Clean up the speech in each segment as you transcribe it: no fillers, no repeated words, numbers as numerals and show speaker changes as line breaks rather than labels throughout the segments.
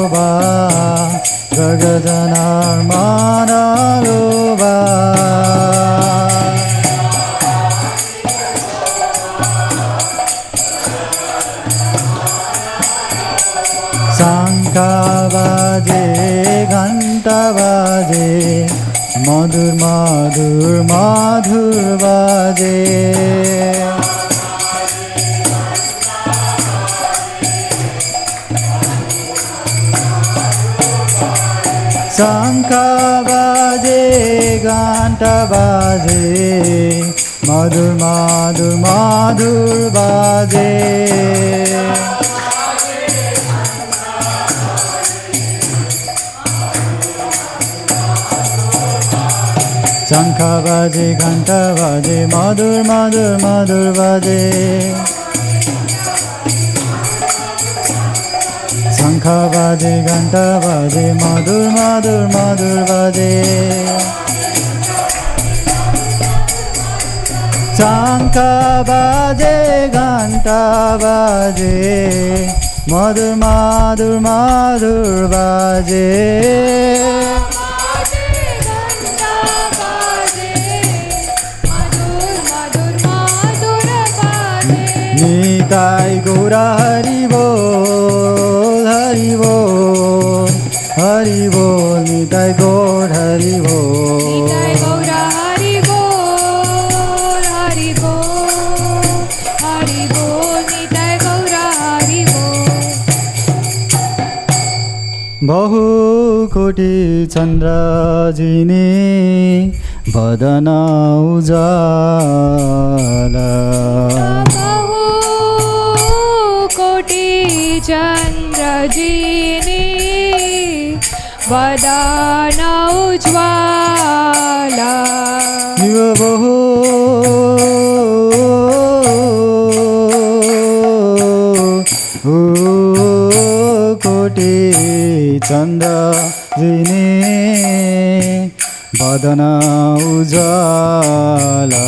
loba, jagajanar mana loba. शंखा बाजे घंटा बाजे मधुर मधुर मधुर बाजे शंखा बाजे घंटा बाजे मधुर मधुर मधुर बाजे शंखा बाजे घंटा बाजे मधुर मधुर मधुर बाजे शंखा बाजे घंटा बाजे मधुर मधुर मधुर बाजे शंखा बाजे घंटा बाजे मधुर मधुर मधुर बाजे निताई गौरा हरि बोल हरि बोल हरि बोल निताई गौर हरि बोल
निताई गौरा हरि बोल हरि बोल हरि बोल निताई गौरा हरि बोल
बहु कोटि चंद्र जिने बदन उजाला
चंद्र जीनी वदन उज्ज्वला
शिव बहु कोटि चंद्र जिने वदन उज्ज्वला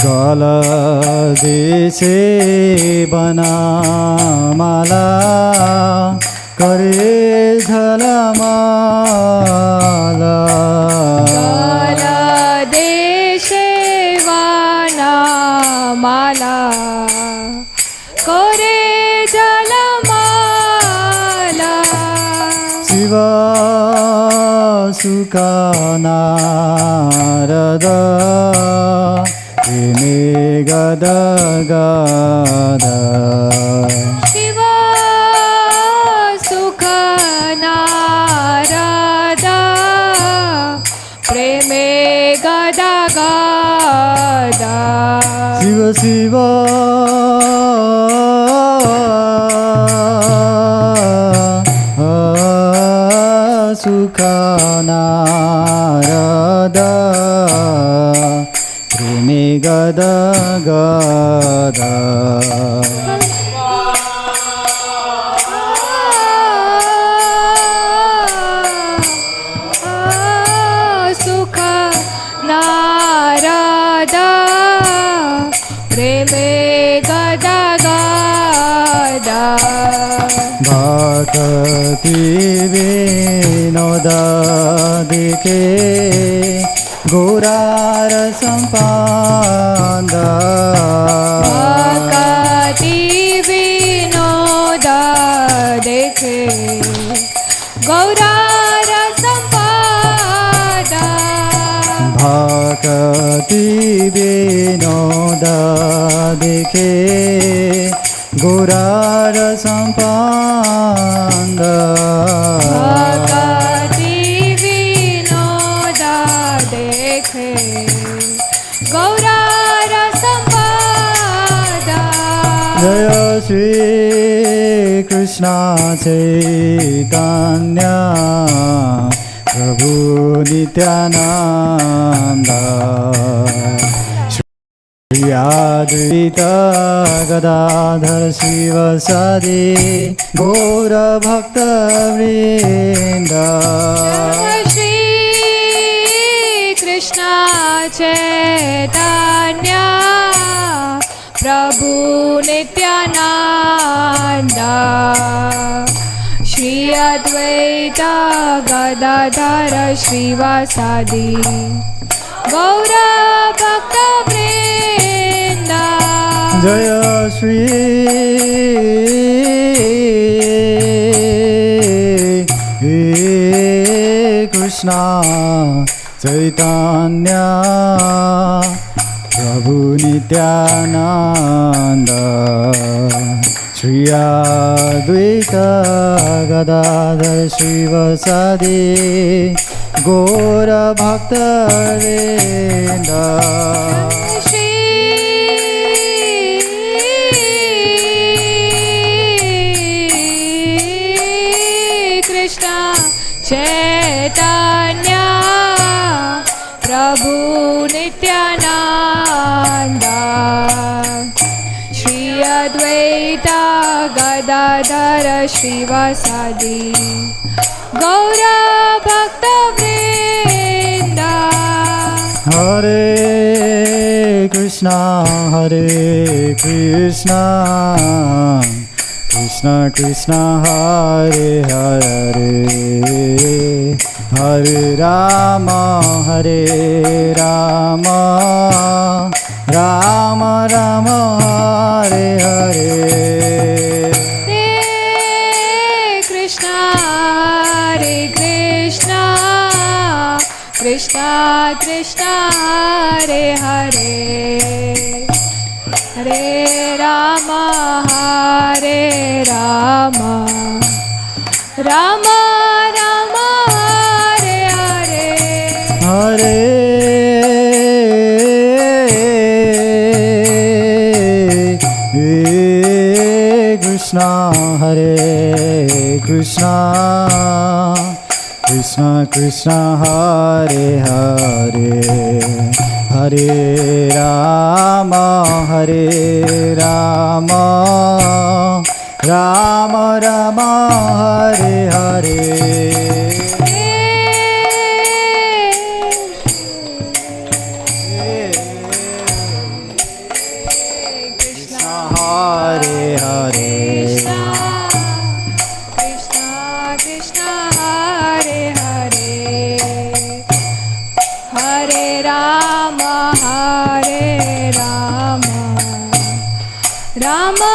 गल देशे बनामाला करे झलमाला
गल देशे बनामाला करे झलमाला
शिव सुख नारद प्रेमे गद गद
शिव सुख नारद प्रेमे गद गद
शिव शिव सुख नारद प्रेमे गद गद
सुख नारद प्रेमे गद गद
भक्ति विनोद देखे गौरार संपाद
भक्ति विनोद देखे गौरार संपाद
भक्ति विनोद देखे गौरार संपाद
भक्ति विनोद देखे गौरार संपाद
जय श्री कृष्ण चैतन्य प्रभु Nityanand Shri Advaita Gadadhar Srivasadi Gaura Bhakta Vrinda.
Shri Krishna Chaitanya Prabhu Nityananda Shri Advaita Gadadhar Srivasadi Gaura Bhakta Vrinda.
Jaya Shri Krishna Chaitanya Prabhu Nityananda Shri Advaita Gadadhar Srivasadi Gaura Bhakta Vrinda.
Shri Krishna Chaitanya Prabhu Nityananda Shri Advaita Gadadhar Srivasadi Gaura Bhakta Vrinda.
Hare Krishna Krishna Krishna Hare Hare Hare Rama Rama Rama Hare Hare.
Hare Krishna Krishna Krishna Hare Hare Hare Rama Rama Rama Hare Hare.
Hare Krishna Krishna Krishna Hare Hare Hare Rama Rama Rama Hare Hare.
Krishna
Hare Hare
Krishna Krishna Hare Hare Hare Rama Rama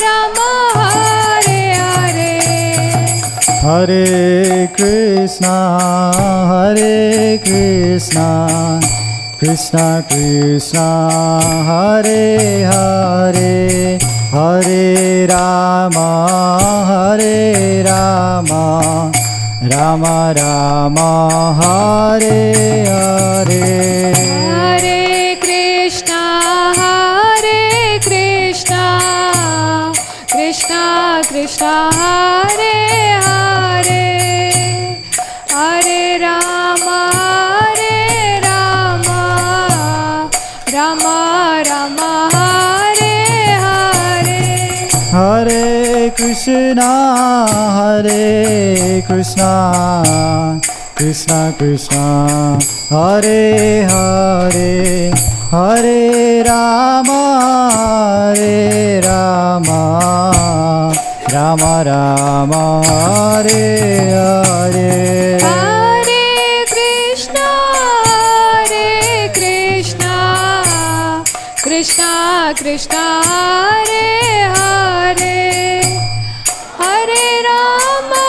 Rama Hare Hare.
Hare Krishna Krishna Krishna Hare Hare Hare Rama Rama Rama Hare Hare.
Hare Krishna Krishna Krishna Hare Hare Hare Rama Rama Rama Hare Hare.
Hare Krishna Krishna Krishna Hare Hare Hare Rama Rama Rama Hare Hare.
Hare Krishna Krishna Krishna Hare Hare Hare Rama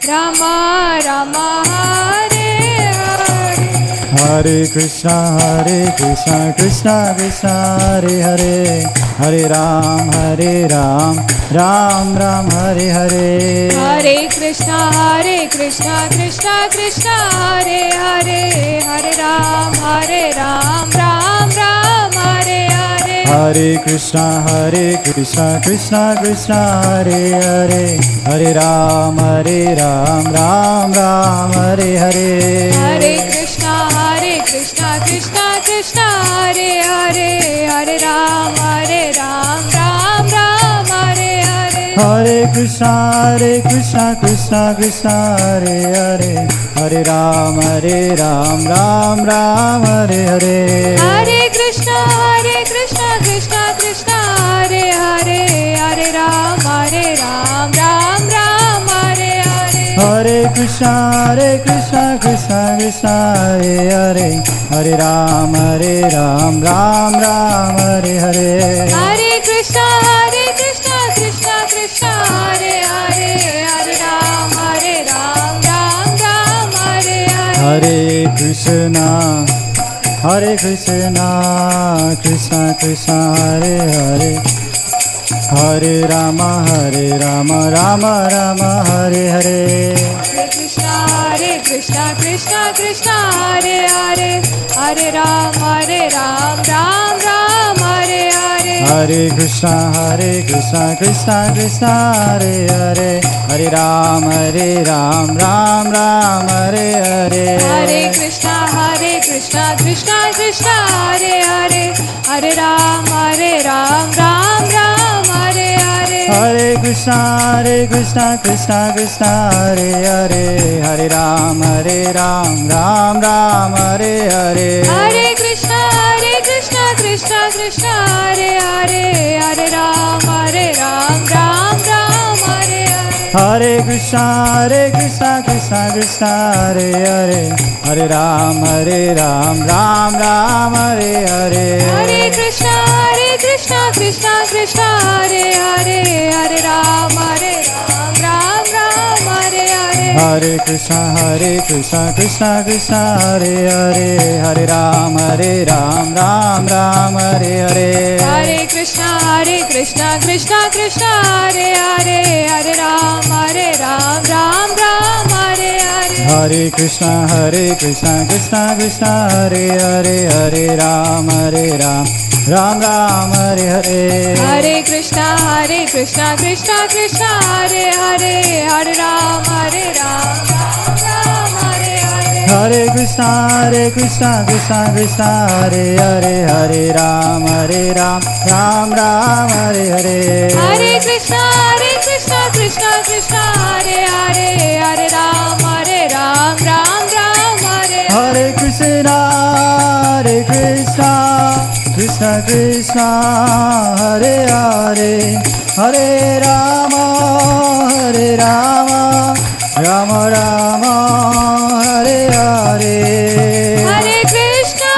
Rama Rama Hare Hare.
Hare Krishna Krishna Krishna Hare Hare Hare Ram Ram Ram Hare Hare.
Hare Krishna Krishna Krishna Hare Hare Hare Ram Ram Ram Hare Hare.
Hare Krishna Krishna Krishna Hare Hare, Hare Ram Ram Ram Hare Hare.
Hare Krishna Krishna Krishna Hare Hare, Hare Ram Ram Ram Hare Hare.
Hare Krishna Krishna Krishna Hare Hare, Hare Ram Ram Ram Hare Hare.
Hare Krishna Krishna Krishna Hare Hare, Hare Ram Ram Hare Hare.
Hare Krishna Krishna Krishna Hare Hare, Hare Ram Ram Hare Hare.
Hare Krishna Krishna Krishna Hare Hare, Hare Ram Ram Hare Hare.
Hare Krishna Krishna Krishna Hare Hare, Hare Rama Rama Rama Hare Hare.
Hare Krishna Krishna Krishna Hare Hare, Hare Ram Ram Hare Hare.
Hare Krishna Krishna Krishna Hare Hare, Hare Ram Ram Hare Hare.
Hare Krishna Krishna Krishna Hare Hare, Hare Ram Ram Hare Hare.
Hare Krishna Krishna Krishna Hare Hare, Hare Ram Ram Hare Hare.
Hare Krishna Krishna Krishna Hare Hare, Hare Ram Ram Hare Hare.
Hare Krishna Krishna Krishna Hare Hare, Hare Ram Ram Hare Hare.
Hare Krishna Krishna Krishna Hare Hare, Hare Ram Ram Hare Hare.
Hare Krishna Krishna Krishna Hare Hare, Hare Ram Ram Hare Hare.
Hare Krishna Krishna Krishna Hare Hare, Hare Ram Ram Hare Hare.
Hare Krishna Krishna Krishna Hare Hare, Hare Ram Ram Hare Hare.
Hare Krishna Krishna Krishna Hare Hare, Hare Ram Hare Hare.
Hare Krishna Krishna Krishna Hare Hare, Hare Ram Ram Hare Hare.
Hare Krishna Krishna Krishna Hare Hare, Hare Ram Ram Hare.
Hare Krishna Krishna Krishna Hare Hare, Hare Rama Rama Rama Hare Hare.
Hare Krishna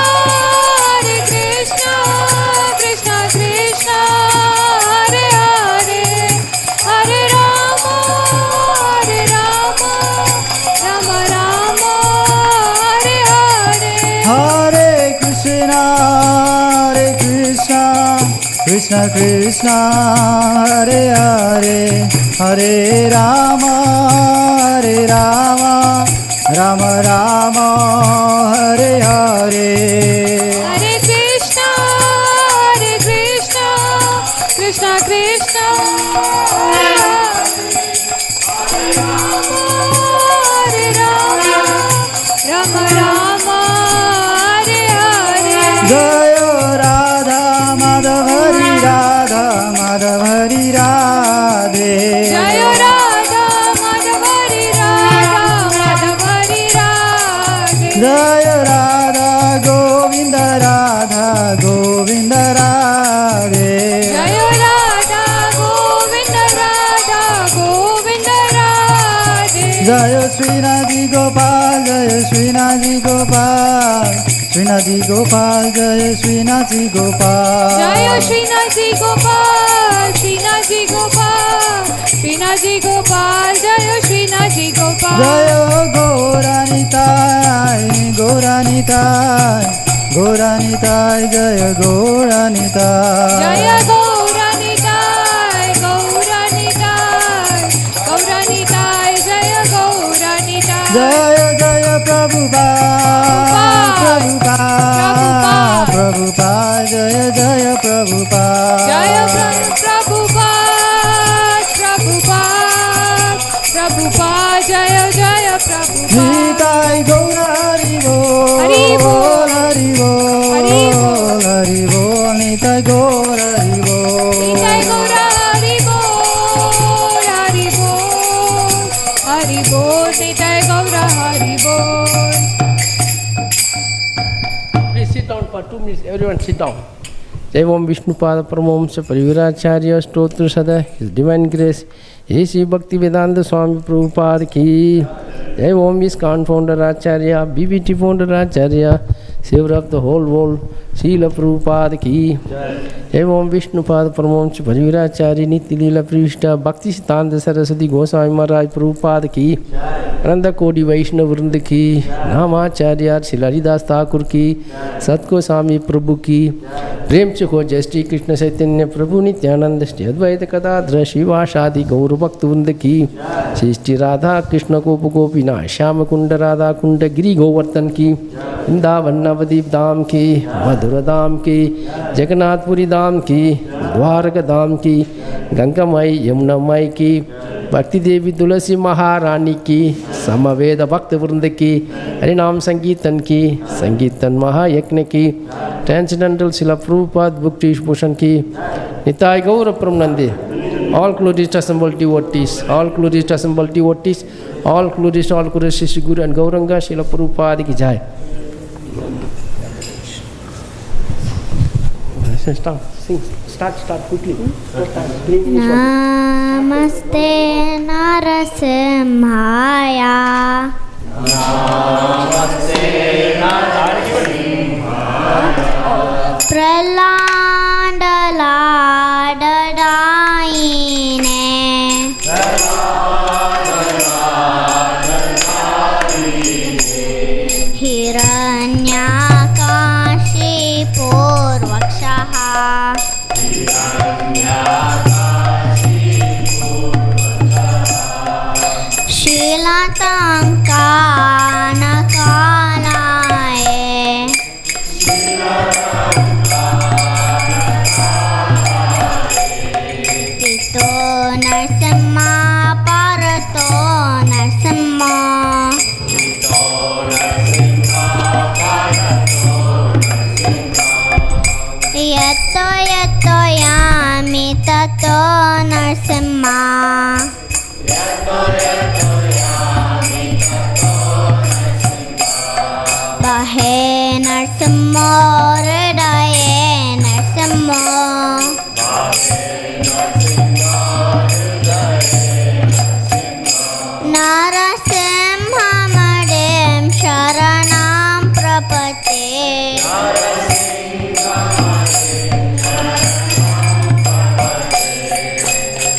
Krishna Krishna Hare Hare, Hare Rama Rama Rama Hare Hare.
Hare Krishna Krishna Krishna Hare Hare, Hare Rama Rama Rama Hare Hare.
Hare Krishna Krishna Krishna Hare Rama Rama Rama Hare Hare.
Jayo Radha Madhavari Radhe.
Jayo Radha Madhavari Madhavari Radhe.
Jayo Radha Govinda Radhe.
Jayo Radha Govinda Radhe.
Jayo Srinaji Gopal, Jayo Srinaji Gopal, Srinaji Gopal, Jayo Srinaji Gopal.
Jayo Srinaji Gopal, Srinaji Gopal, Srinaji Gopal, Jayo Srinaji Gopal.
Jayo Gauranitai, Gauranitai, Jayo Gauranitai.
Jaya Gauranitai, Gauranitai, Gauranitai, Jaya Gauranitai.
Jaya Prabhupada, Prabhupada, Jaya Prabhupada.
Jaya Prabhupada, Prabhupada, Prabhupada, Jaya Jaya Prabhupada.
Nitai Gaura Hari Bol,
Hari Bol,
Hari Bol,
Hari Bol,
Hari Bol, Nitai Gaura Hari Bol.
Nitai Gaura Hari Bol, Hari Bol, Hari Bol, Nitai Gaura Hari Bol.
Please sit down for 2 minutes. Everyone sit down. Jai Om Vishnupada Paramamsa Pariviracharya Stotra Sada, His Divine Grace, His Bhakti Vedanta Swami Prabhupada ki. Jai Om His Founder Acharya, BBT Founder Acharya, Savior of the whole world, Srila Prabhupada ki. Jai Om Vishnupada Paramamsa Pariviracharya Nitya Leela Privishta Bhakti Siddhanta Saraswati Goswami Maharaj Prabhupada ki. Ananda Kodi Vaishnava Vrinda ki, Namacharya Srila Haridas Thakur ki, Satko Swami Prabhu ki, Prem Chakho Jai Shri Krishna Chaitanya Prabhu Nityananda Shri Advaita Kadadra Shivashadi Gaur Bhakta Vrinda ki, Shri Shri Radha Krishna Gopa Gopina Shyama Kunda Radha Kunda Giri Govardhan ki, Vrindavan Navadip Dham ki, Madhura Dham ki, Jagannath Puri Dham ki, Dwarka Dham ki, Ganga Mai Yamuna Mai ki, Bhakti Devi Tulasi Maharani ki, Samaveda Bhakta Vrinda ki, Harinam Sangeetan ki, Sangeetan Mahayajna ki, Transcendental Srila Prabhupada Bhakti Bhushan ki, Nitai Gaura Pramanande, all glories to assembled devotees, all glories to assembled devotees, all glories to all glories Shri Guru and Gauranga Srila Prabhupada ki jai. Start quickly.
Namaste Narasimhaya. Pralanda Ladadaine. Hiranyakashi Purvakshaha. Shilatankanakalaye. Pito Narsimha Parato Narsimha. Yato yato yami tato Narsimha. Bahe Narsimha Hridaye Narsimha. Narasimha Madem Sharanam Prapate.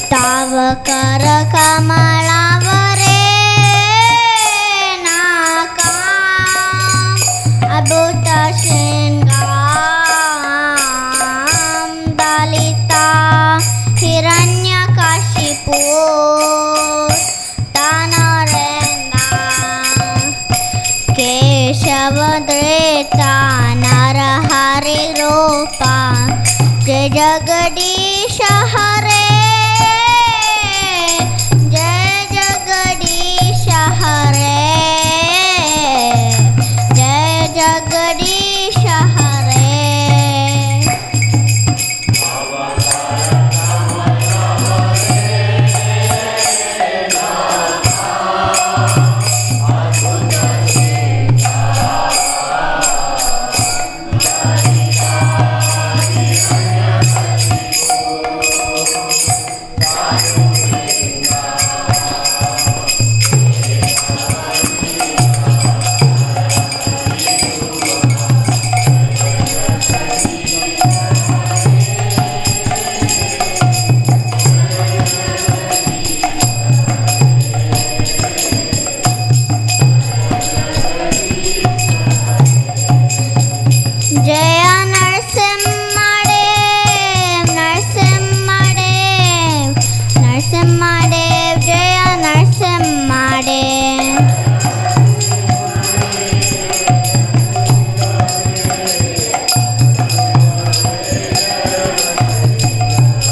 Tavakara Kamalavare Nakam Abhuta Shingam Dalita Hiranyakashipu Tanarenda Keshavadreta Narahari Rupa Jai Jagadisha Hare. Jai Jagadisha Hare. Jai Jagadisha Hare.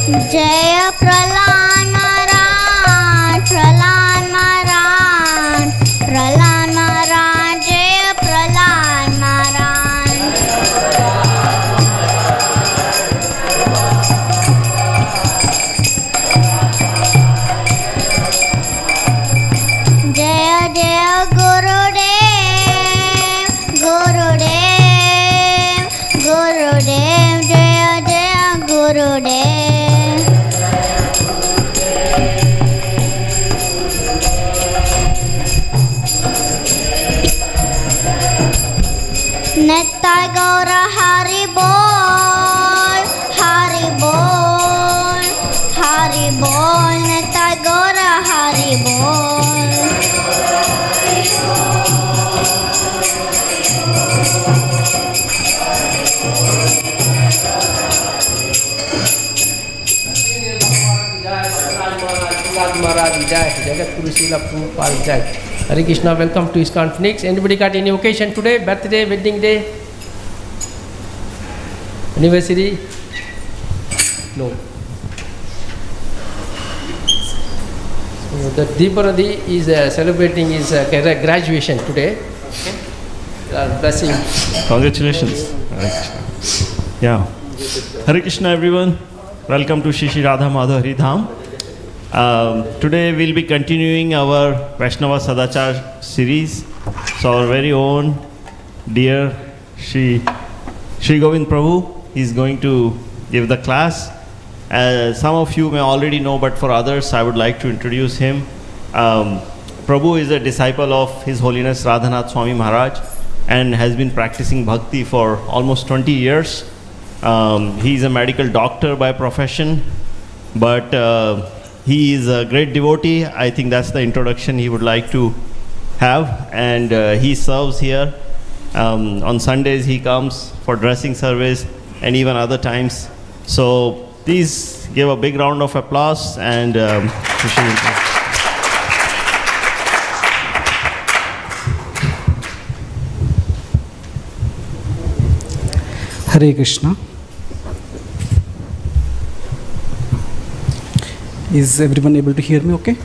जय प्रहलाद महाराज, प्रहलाद महाराज, प्रहलाद महाराज, जय प्रहलाद महाराज। जय जय गुरुदेव, गुरुदेव, गुरुदेव, जय जय गुरुदेव। नित्य गौर हरि बोल, हरि बोल, हरि बोल, नित्य गौर हरि बोल।
Maharaj Jai, Jagat Guru Srila Prabhupada Jai. Hare Krishna, welcome to ISKCON Phoenix. Anybody got any occasion today? Birthday, wedding day? Anniversary? No. So the Deeparadi is celebrating his graduation today. Blessing.
Congratulations. Hare Krishna. Yeah. Hare Krishna, everyone. Welcome to Shri Radha Madhav Hari Dham. Today we'll be continuing our Vaishnava Sadachar series. So our very own dear Shri Govinda Prabhu is going to give the class. Some of you may already know, but for others I would like to introduce him. Prabhu is a disciple of His Holiness Radhanath Swami Maharaj and has been practicing bhakti for almost 20 years. He is a medical doctor by profession, but he is a great devotee. I think that's the introduction he would like to have. And he serves here. On Sundays he comes for dressing service and even other times. So please give a big round of applause and
Hare Krishna. Is everyone able to hear me okay?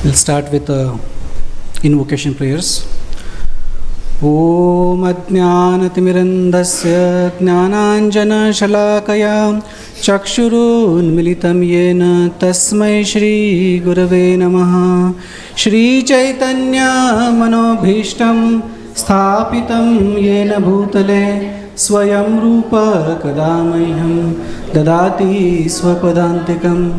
We'll start with invocation prayers. Om Ajnanaatimirandasya Jnananjana-shalakaya Chakshurunmilitam Yena Tasmai Shri Gurave Namaha. Shri Chaitanya Manobhishtam Sthapitam Yena Bhutale Swayam Rupa Kadamaiham Dadati Swapadantikam.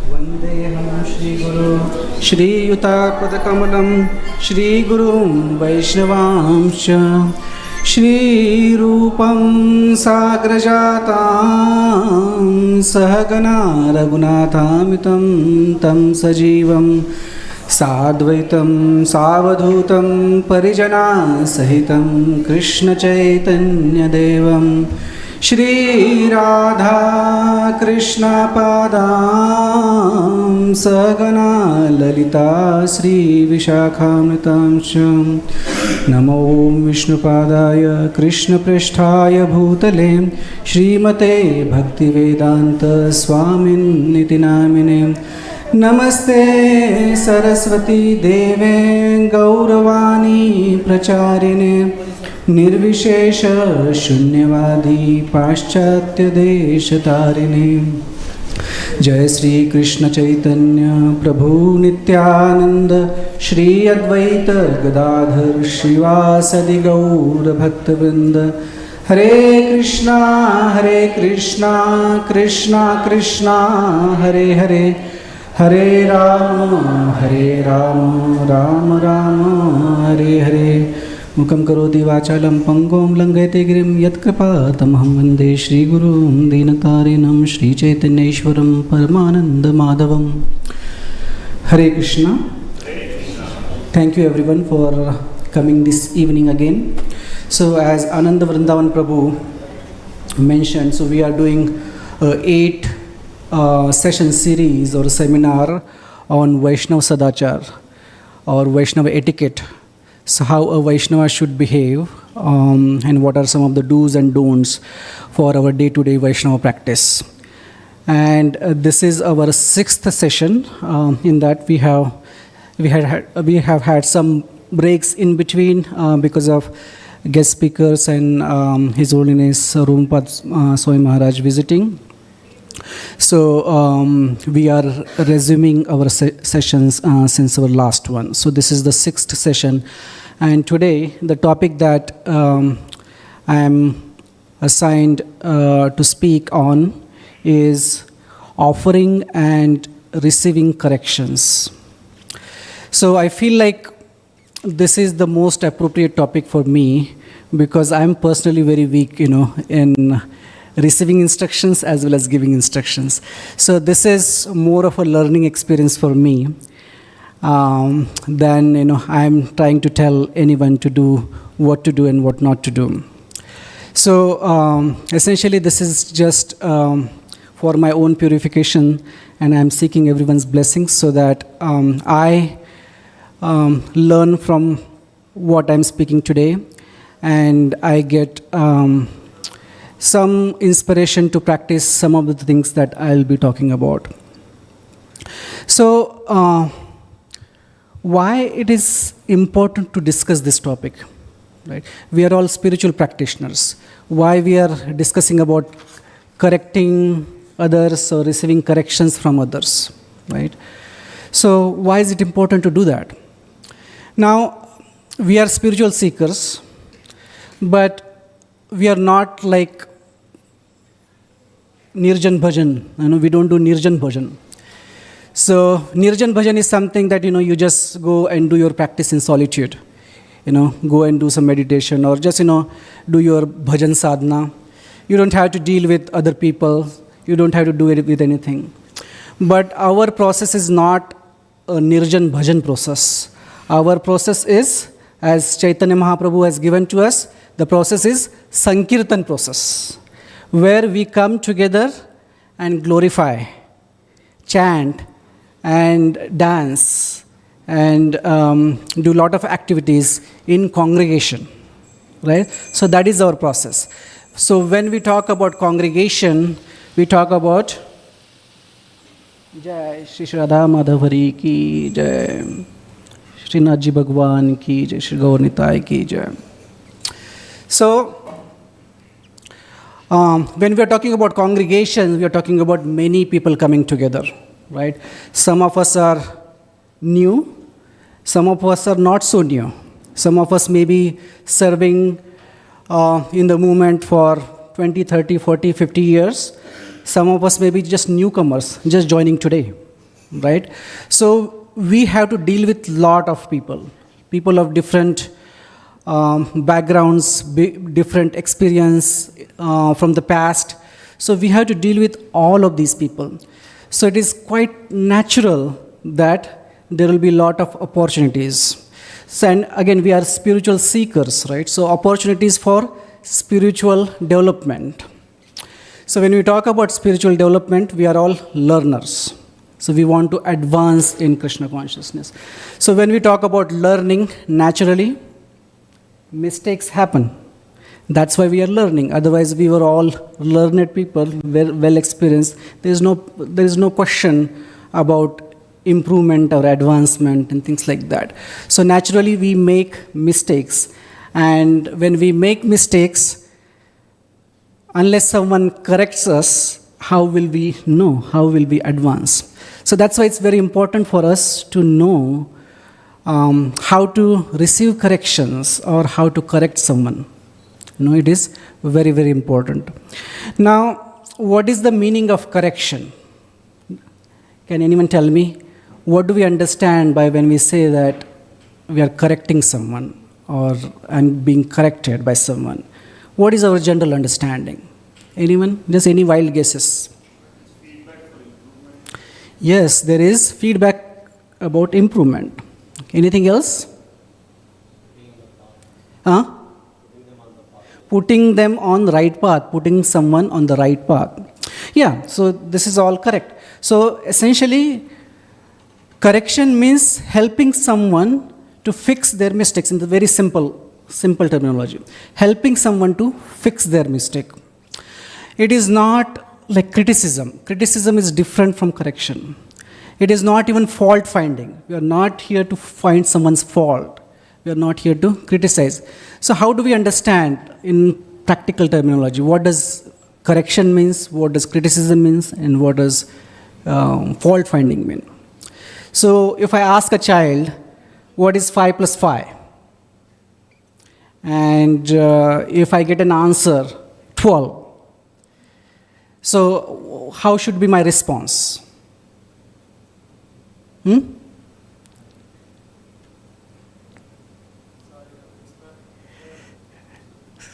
Vandeham Shri Guru Shri Yutapadakamlam Shri Gurum Vaishnavamsha Shri Rupam Sagrajatam Sahagana Raghunathamitam Tam Sajivam Sadvaitam Savadhutam Parijana Sahitam Krishna Chaitanya Devam Shri Radha Krishna Padam Sagana Lalita Sri Vishakhamritamsham Namo Vishnu Padaya Krishna Pristhaya Bhutale Shrimate Bhaktivedanta Swamin Niti Namine Namaste Saraswati Deve Gauravani Pracharine निर्विशेष शून्यवादी पाश्चात्य देश तारिणे जय श्री कृष्ण चैतन्य प्रभु नित्यानंद श्री अद्वैत गदाधर श्रीवासदि गौर भक्तवृंद हरे कृष्णा कृष्णा कृष्णा हरे हरे हरे राम राम राम हरे हरे मुखं करोति वाचालं पङ्गुं लङ्घयते गिरिं यत्कृपातमहं वन्दे श्रीगुरुं दीनतारिणं श्रीचैतन्येश्वरं परमानन्दमाधवं. Hare Krishna. Thank you everyone for coming this evening again. So as Ananda Vrindavan Prabhu mentioned, so we are doing 8 session series or seminar on Vaishnava Sadachar or Vaishnava etiquette. So how a Vaishnava should behave and what are some of the do's and don'ts for our day-to-day Vaishnava practice. And this is our 6th session. In that we have had some breaks in between because of guest speakers and His Holiness Rumpad Swami Maharaj visiting. So we are resuming our sessions since our last one. So this is the 6th session, and today the topic that I am assigned to speak on is offering and receiving corrections. So I feel like this is the most appropriate topic for me because I am personally very weak, in receiving instructions as well as giving instructions. So this is more of a learning experience for me than I'm trying to tell anyone to do what to do and what not to do. So essentially this is just for my own purification, and I'm seeking everyone's blessings so that I learn from what I'm speaking today, and I get some inspiration to practice some of the things that I'll be talking about. So, why it is important to discuss this topic, right? We are all spiritual practitioners. Why we are discussing about correcting others or receiving corrections from others, right? So, why is it important to do that? Now, we are spiritual seekers, but we are not like Nirjan Bhajan. We don't do Nirjan Bhajan. So Nirjan Bhajan is something that you just go and do your practice in solitude. Go and do some meditation or just do your bhajan sadhana. You don't have to deal with other people. You don't have to do it with anything. But our process is not a Nirjan Bhajan process. Our process is, as Chaitanya Mahaprabhu has given to us, the process is Sankirtan process, where we come together and glorify, chant, and dance, and do a lot of activities in congregation, right? So that is our process. So when we talk about congregation, we talk about Jai Shri Radha Madhavari ki Jai, Shri Nathji Bhagwan ki Jai, Shri Gaur Nitai ki Jai. So, when we are talking about congregation, we are talking about many people coming together, right? Some of us are new, some of us are not so new. Some of us may be serving in the movement for 20, 30, 40, 50 years. Some of us may be just newcomers, just joining today, right? So we have to deal with lot of people of different backgrounds, different experience from the past. So we have to deal with all of these people. So it is quite natural that there will be a lot of opportunities. So, and again, we are spiritual seekers, right? So opportunities for spiritual development. So when we talk about spiritual development, we are all learners. So we want to advance in Krishna consciousness. So when we talk about learning, naturally, mistakes happen. That's why we are learning. Otherwise, we were all learned people, well experienced. There is no question about improvement or advancement and things like that. So naturally, we make mistakes. And when we make mistakes, unless someone corrects us, how will we know? How will we advance? So that's why it's very important for us to know how to receive corrections or how to correct someone. It is very, very important. Now, what is the meaning of correction? Can anyone tell me? What do we understand by when we say that we are correcting someone? or and being corrected by someone? What is our general understanding? Anyone? Just any wild guesses? Yes, there is feedback about improvement. Anything else? Huh? Putting them on the right path, putting someone on the right path. Yeah, so this is all correct. So essentially, correction means helping someone to fix their mistakes in the very simple terminology. Helping someone to fix their mistake. It is not like criticism. Criticism is different from correction. It is not even fault finding. We are not here to find someone's fault. We are not here to criticize. So how do we understand in practical terminology what does correction means, what does criticism means, and what does fault finding mean? So if I ask a child, what is 5 plus 5? And if I get an answer, 12. So how should be my response?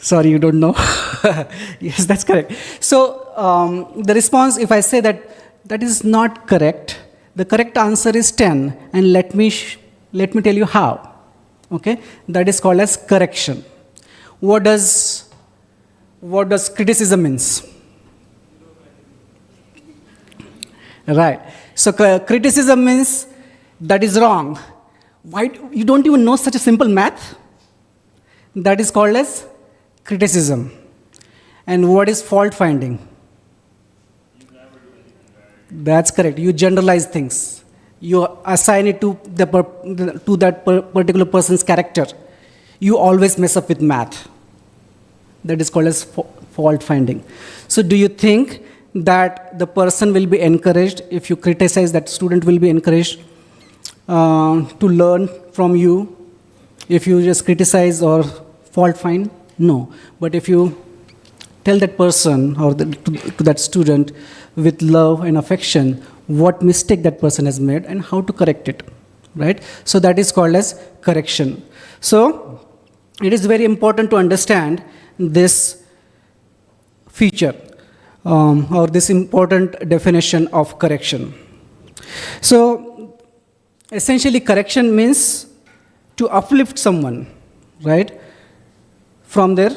Sorry, you don't know? Yes, that's correct. So the response, if I say that is not correct, the correct answer is 10, and let me tell you how. Okay, that is called as correction. What does criticism means? Right. So criticism means that is wrong. Why you don't even know such a simple math? That is called as criticism. And what is fault finding? That's correct. You generalize things. You assign it to that particular person's character. You always mess up with math. That is called as fault finding. So do you think that the person will be encouraged, if you criticize, that student will be encouraged to learn from you if you just criticize or fault find? No. But if you tell that person or to that student with love and affection what mistake that person has made and how to correct it, right? So that is called as correction. So it is very important to understand this feature or this important definition of correction. So essentially correction means to uplift someone, right, from their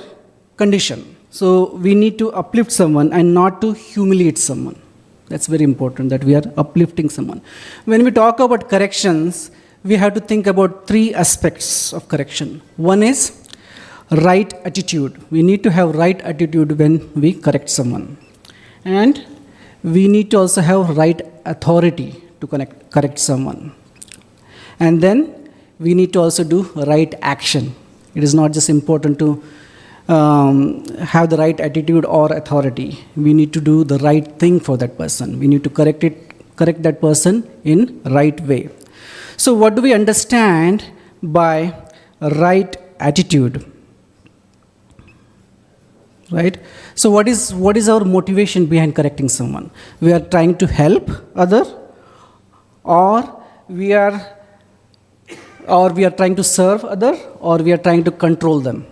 condition. So we need to uplift someone and not to humiliate someone. That's very important, that we are uplifting someone. When we talk about corrections, we have to think about 3 aspects of correction. One is right attitude. We need to have right attitude when we correct someone. And we need to also have right authority to correct someone. And then we need to also do right action. It is not just important to have the right attitude or authority. We need to do the right thing for that person. We need to correct that person in right way. So what do we understand by right attitude? Right? So what is our motivation behind correcting someone? We are trying to help other, or we are trying to serve other, or we are trying to control them.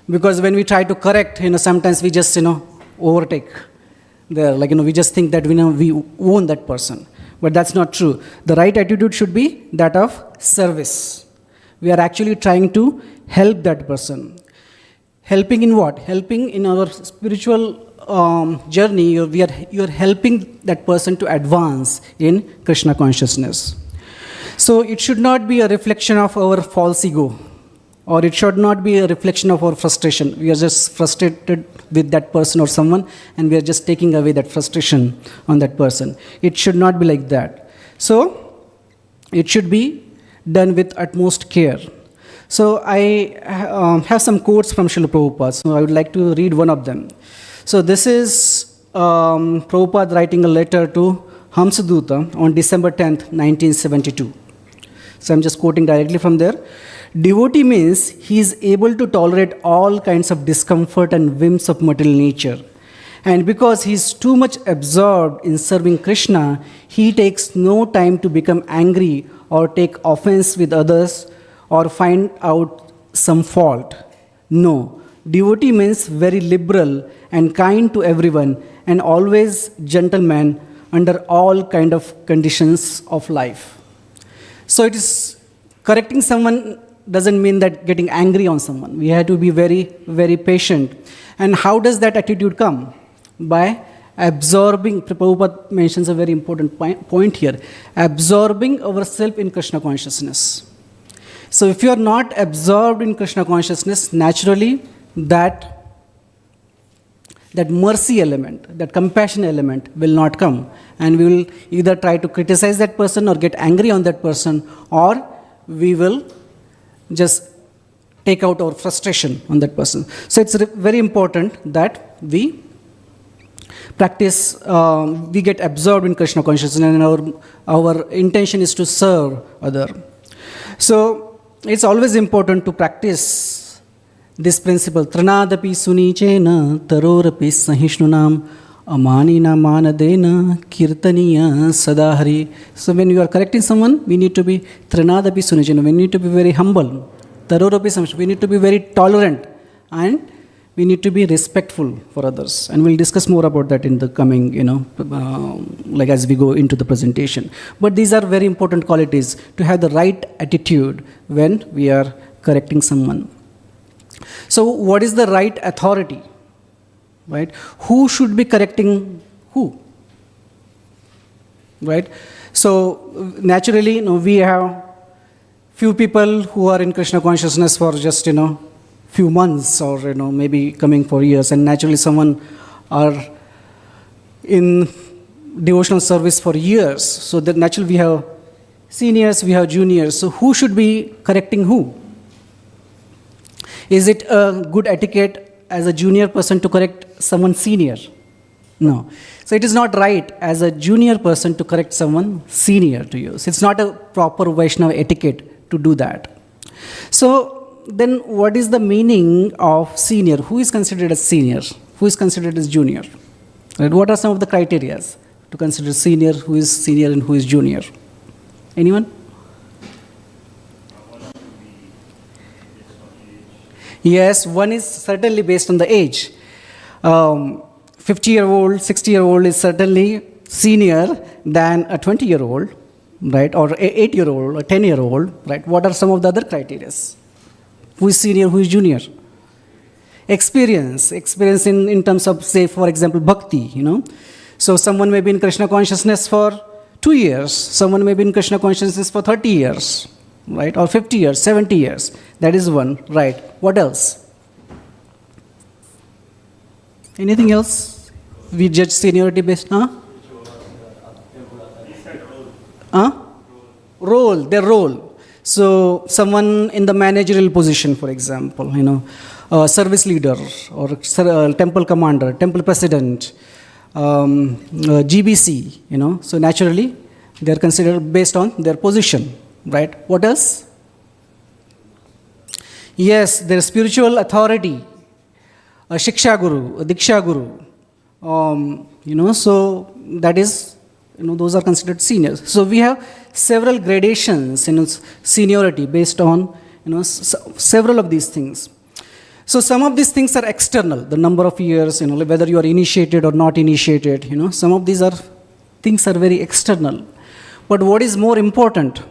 Because when we try to correct, sometimes we just overtake there, we just think that we own that person, but that's not true. The right attitude should be that of service. We are actually trying to help that person. Helping in what? Helping in our spiritual journey. You are helping that person to advance in Krishna consciousness. So it should not be a reflection of our false ego, or it should not be a reflection of our frustration. We are just frustrated with that person or someone, and we are just taking away that frustration on that person. It should not be like that. So it should be done with utmost care. So I have some quotes from Srila Prabhupada, so I would like to read one of them. So this is Prabhupada writing a letter to Hamsaduta on December 10th, 1972. So I'm just quoting directly from there. Devotee means he is able to tolerate all kinds of discomfort and whims of material nature. And because he is too much absorbed in serving Krishna, he takes no time to become angry or take offense with others or find out some fault. No, devotee means very liberal and kind to everyone and always gentleman under all kind of conditions of life. So it is correcting someone doesn't mean that getting angry on someone. We have to be very, very patient. And how does that attitude come? By absorbing, Prabhupada mentions a very important point here, absorbing ourselves in Krishna consciousness. So if you are not absorbed in Krishna consciousness, naturally that mercy element, that compassion element will not come. And we will either try to criticize that person or get angry on that person, or we will just take out our frustration on that person. So it's very important that we practice, we get absorbed in Krishna consciousness, and our intention is to serve other. So it's always important to practice this principle. Tranadapi sunichena tarorapi sahishnunam amanina manadena kirtaniya sadahari. So when you are correcting someone, we need to be tranadapi sunichena. We need to be very humble. Tarorapi sahishnunam. We need to be very tolerant, and we need to be respectful for others. And we'll discuss more about that in the coming, like as we go into the presentation. But these are very important qualities to have the right attitude when we are correcting someone. So what is the right authority? Right? Who should be correcting who? Right? So naturally, we have few people who are in Krishna consciousness for just, few months, or maybe coming for years, and naturally someone are in devotional service for years. So that naturally we have seniors, we have juniors. So who should be correcting who? Is it a good etiquette as a junior person to correct someone senior? No. So it is not right as a junior person to correct someone senior to you. So it's not a proper Vaishnava etiquette to do that. So then what is the meaning of senior? Who is considered as senior? Who is considered as junior? Right? What are some of the criteria to consider senior, who is senior and who is junior? Anyone? Yes, one is certainly based on the age. 50-year-old, 60-year-old is certainly senior than a 20-year-old, right? Or an 8-year-old, or 10-year-old, right? What are some of the other criteria? Who is senior, who is junior? Experience in terms of, say, for example, bhakti, So someone may be in Krishna consciousness for 2 years, someone may be in Krishna consciousness for 30 years, right? Or 50 years, 70 years. That is one, right? What else? Anything else? We judge seniority based, Role, their role. So someone in the managerial position, for example, service leader or temple commander, temple president, GBC, so naturally they are considered based on their position, right? What else? Yes, their spiritual authority, a Shiksha Guru, a Diksha Guru, so that is, those are considered seniors. So we have several gradations in seniority based on, several of these things. So some of these things are external, the number of years, whether you are initiated or not initiated, some of these things are very external. But what is more important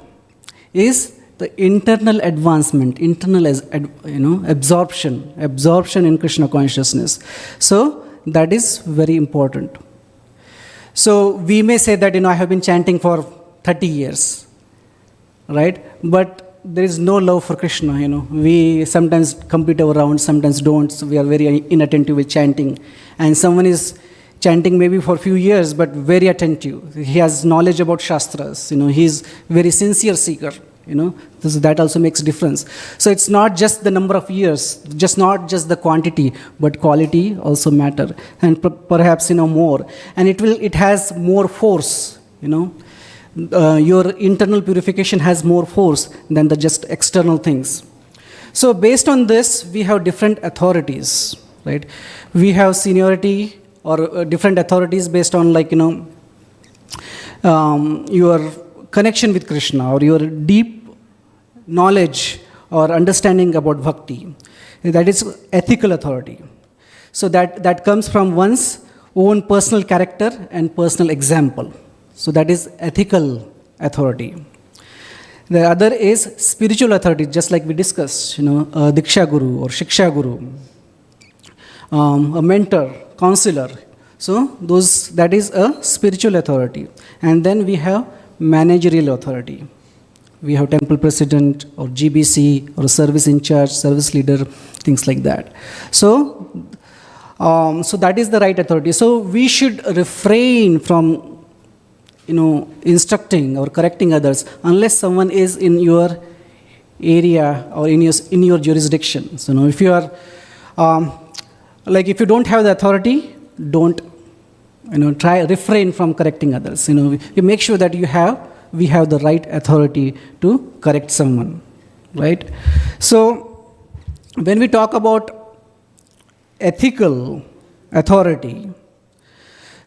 is the internal advancement, internal absorption in Krishna consciousness. So that is very important. So we may say that, I have been chanting for 30 years, right? But there is no love for Krishna, We sometimes complete our rounds, sometimes don't. So we are very inattentive with chanting. And someone is chanting maybe for a few years, but very attentive. He has knowledge about Shastras, he is very sincere seeker, That also makes difference. So it's not just the number of years, not just the quantity, but quality also matter. And perhaps, more. And it has more force, your internal purification has more force than the just external things. So based on this, we have different authorities, right? We have seniority or different authorities based on your connection with Krishna or your deep knowledge or understanding about bhakti. That is ethical authority. So that comes from one's own personal character and personal example. So that is ethical authority. The other is spiritual authority, just like we discussed, a Diksha Guru or Shiksha Guru, a mentor, counselor. So that is a spiritual authority. And then we have managerial authority. We have temple president or GBC or service in charge, service leader, things like that. So that is the right authority. So we should refrain from instructing or correcting others unless someone is in your area or in your jurisdiction. So if you are if you don't have the authority, don't refrain from correcting others. You make sure that we have the right authority to correct someone, right? So when we talk about ethical authority,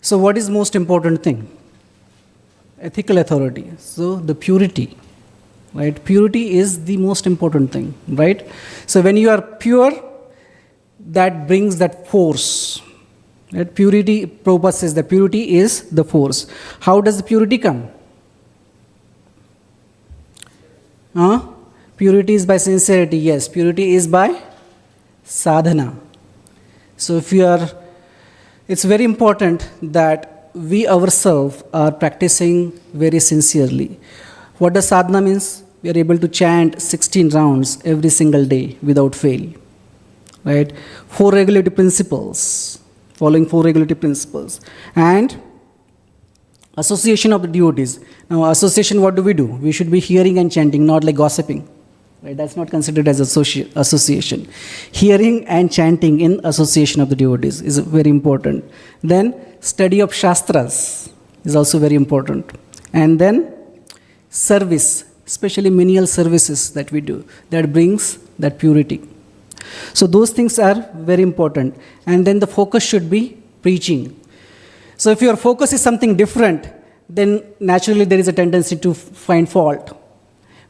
so what is most important thing? Ethical authority. So the purity, right? Purity is the most important thing, right? So when you are pure, that brings that force. Right? Purity, Prabhupada says that purity is the force. How does the purity come? Purity is by sincerity, yes. Purity is by sadhana. So it's very important that we ourselves are practicing very sincerely. What does sadhana means? We are able to chant 16 rounds every single day without fail. Right? 4 regulative principles, following 4 regulative principles. And association of the devotees. Now, association, what do? We should be hearing and chanting, not like gossiping. Right? That's not considered as association. Hearing and chanting in association of the devotees is very important. Then, study of Shastras is also very important. And then, service, especially menial services that we do, that brings that purity. So those things are very important. And then the focus should be preaching. So if your focus is something different, then naturally there is a tendency to find fault.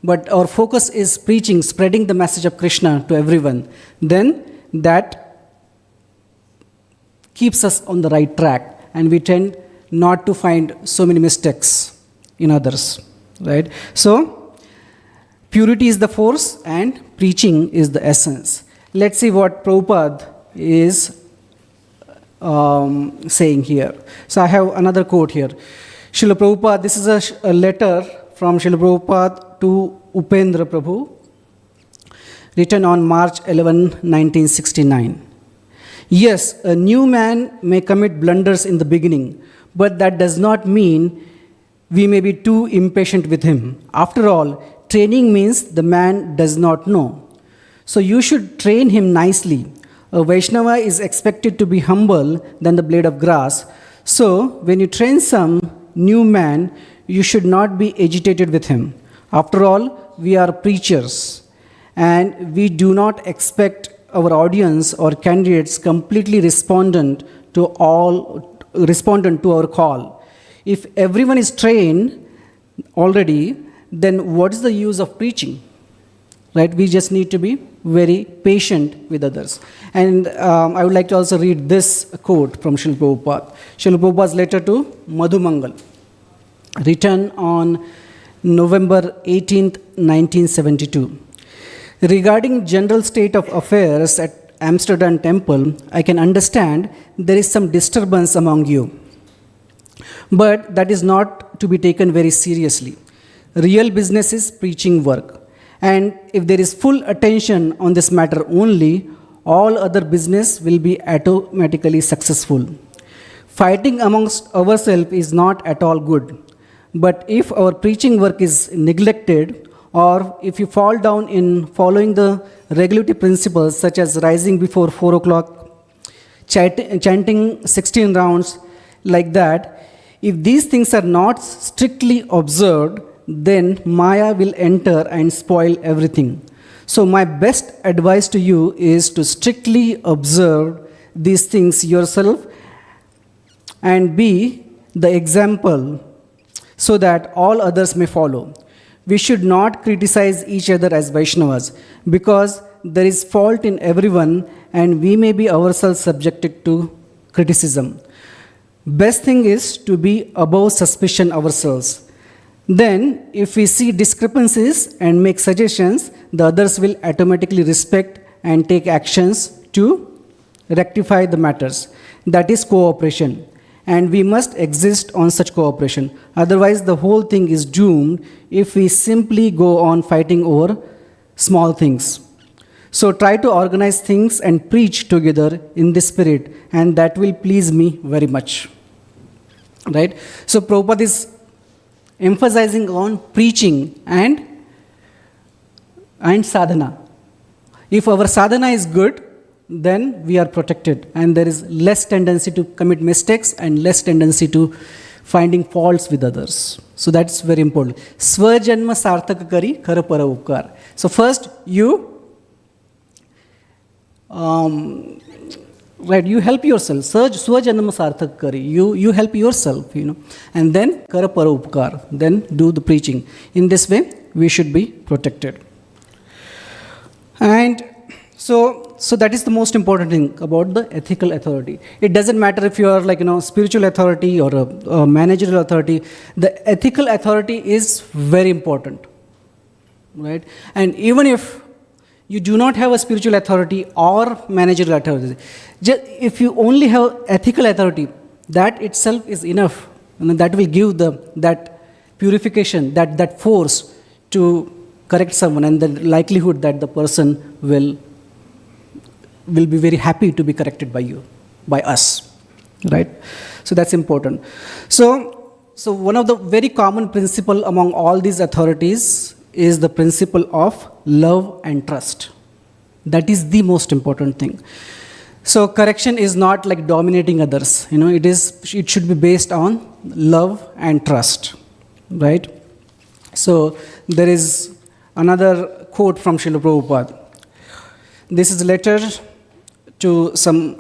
But our focus is preaching, spreading the message of Krishna to everyone. Then that keeps us on the right track. And we tend not to find so many mistakes in others. Right? So, purity is the force and preaching is the essence. Let's see what Prabhupada is saying here. So I have another quote here. Srila Prabhupada, this is a letter from Srila Prabhupada to Upendra Prabhu, written on March 11, 1969. Yes, a new man may commit blunders in the beginning, but that does not mean we may be too impatient with him. After all, training means the man does not know. So you should train him nicely. A Vaishnava is expected to be humble than the blade of grass. So when you train some new man, you should not be agitated with him. After all, we are preachers, and we do not expect our audience or candidates completely respondent to our call. If everyone is trained already, then what is the use of preaching? Right? We just need to be very patient with others. And I would like to also read this quote from Srila Prabhupada. Srila Prabhupada's letter to Madhumangal, written on November 18th, 1972. Regarding general state of affairs at Amsterdam Temple, I can understand there is some disturbance among you. But that is not to be taken very seriously. Real business is preaching work. And if there is full attention on this matter only, all other business will be automatically successful. Fighting amongst ourselves is not at all good. But if our preaching work is neglected, or if you fall down in following the regulative principles such as rising before 4 o'clock, chanting 16 rounds like that, if these things are not strictly observed, then Maya will enter and spoil everything. So my best advice to you is to strictly observe these things yourself and be the example so that all others may follow. We should not criticize each other as Vaishnavas because there is fault in everyone and we may be ourselves subjected to criticism. Best thing is to be above suspicion ourselves. Then, if we see discrepancies and make suggestions, the others will automatically respect and take actions to rectify the matters. That is cooperation. And we must exist on such cooperation. Otherwise, the whole thing is doomed if we simply go on fighting over small things. So try to organize things and preach together in this spirit, and that will please me very much. Right? So Prabhupada is emphasizing on preaching and sadhana. If our sadhana is good, then we are protected and there is less tendency to commit mistakes and less tendency to finding faults with others. So that's very important. Swajanma sarthaka kari khara para upkar. So first you you help yourself. Swajanma sarthaka kari. You help yourself, and then kara para upkar. Then do the preaching. In this way, we should be protected. And so that is the most important thing about the ethical authority. It doesn't matter if you are spiritual authority or a managerial authority. The ethical authority is very important, right? And even if you do not have a spiritual authority or managerial authority, if you only have ethical authority, that itself is enough. That will give that purification, that force to correct someone, and the likelihood that the person will be very happy to be corrected by you, by us, right? So that's important. So one of the very common principle among all these authorities is the principle of love and trust. That is the most important thing. So correction is not like dominating others. It should be based on love and trust, right? So there is another quote from Srila Prabhupada. This is a letter to some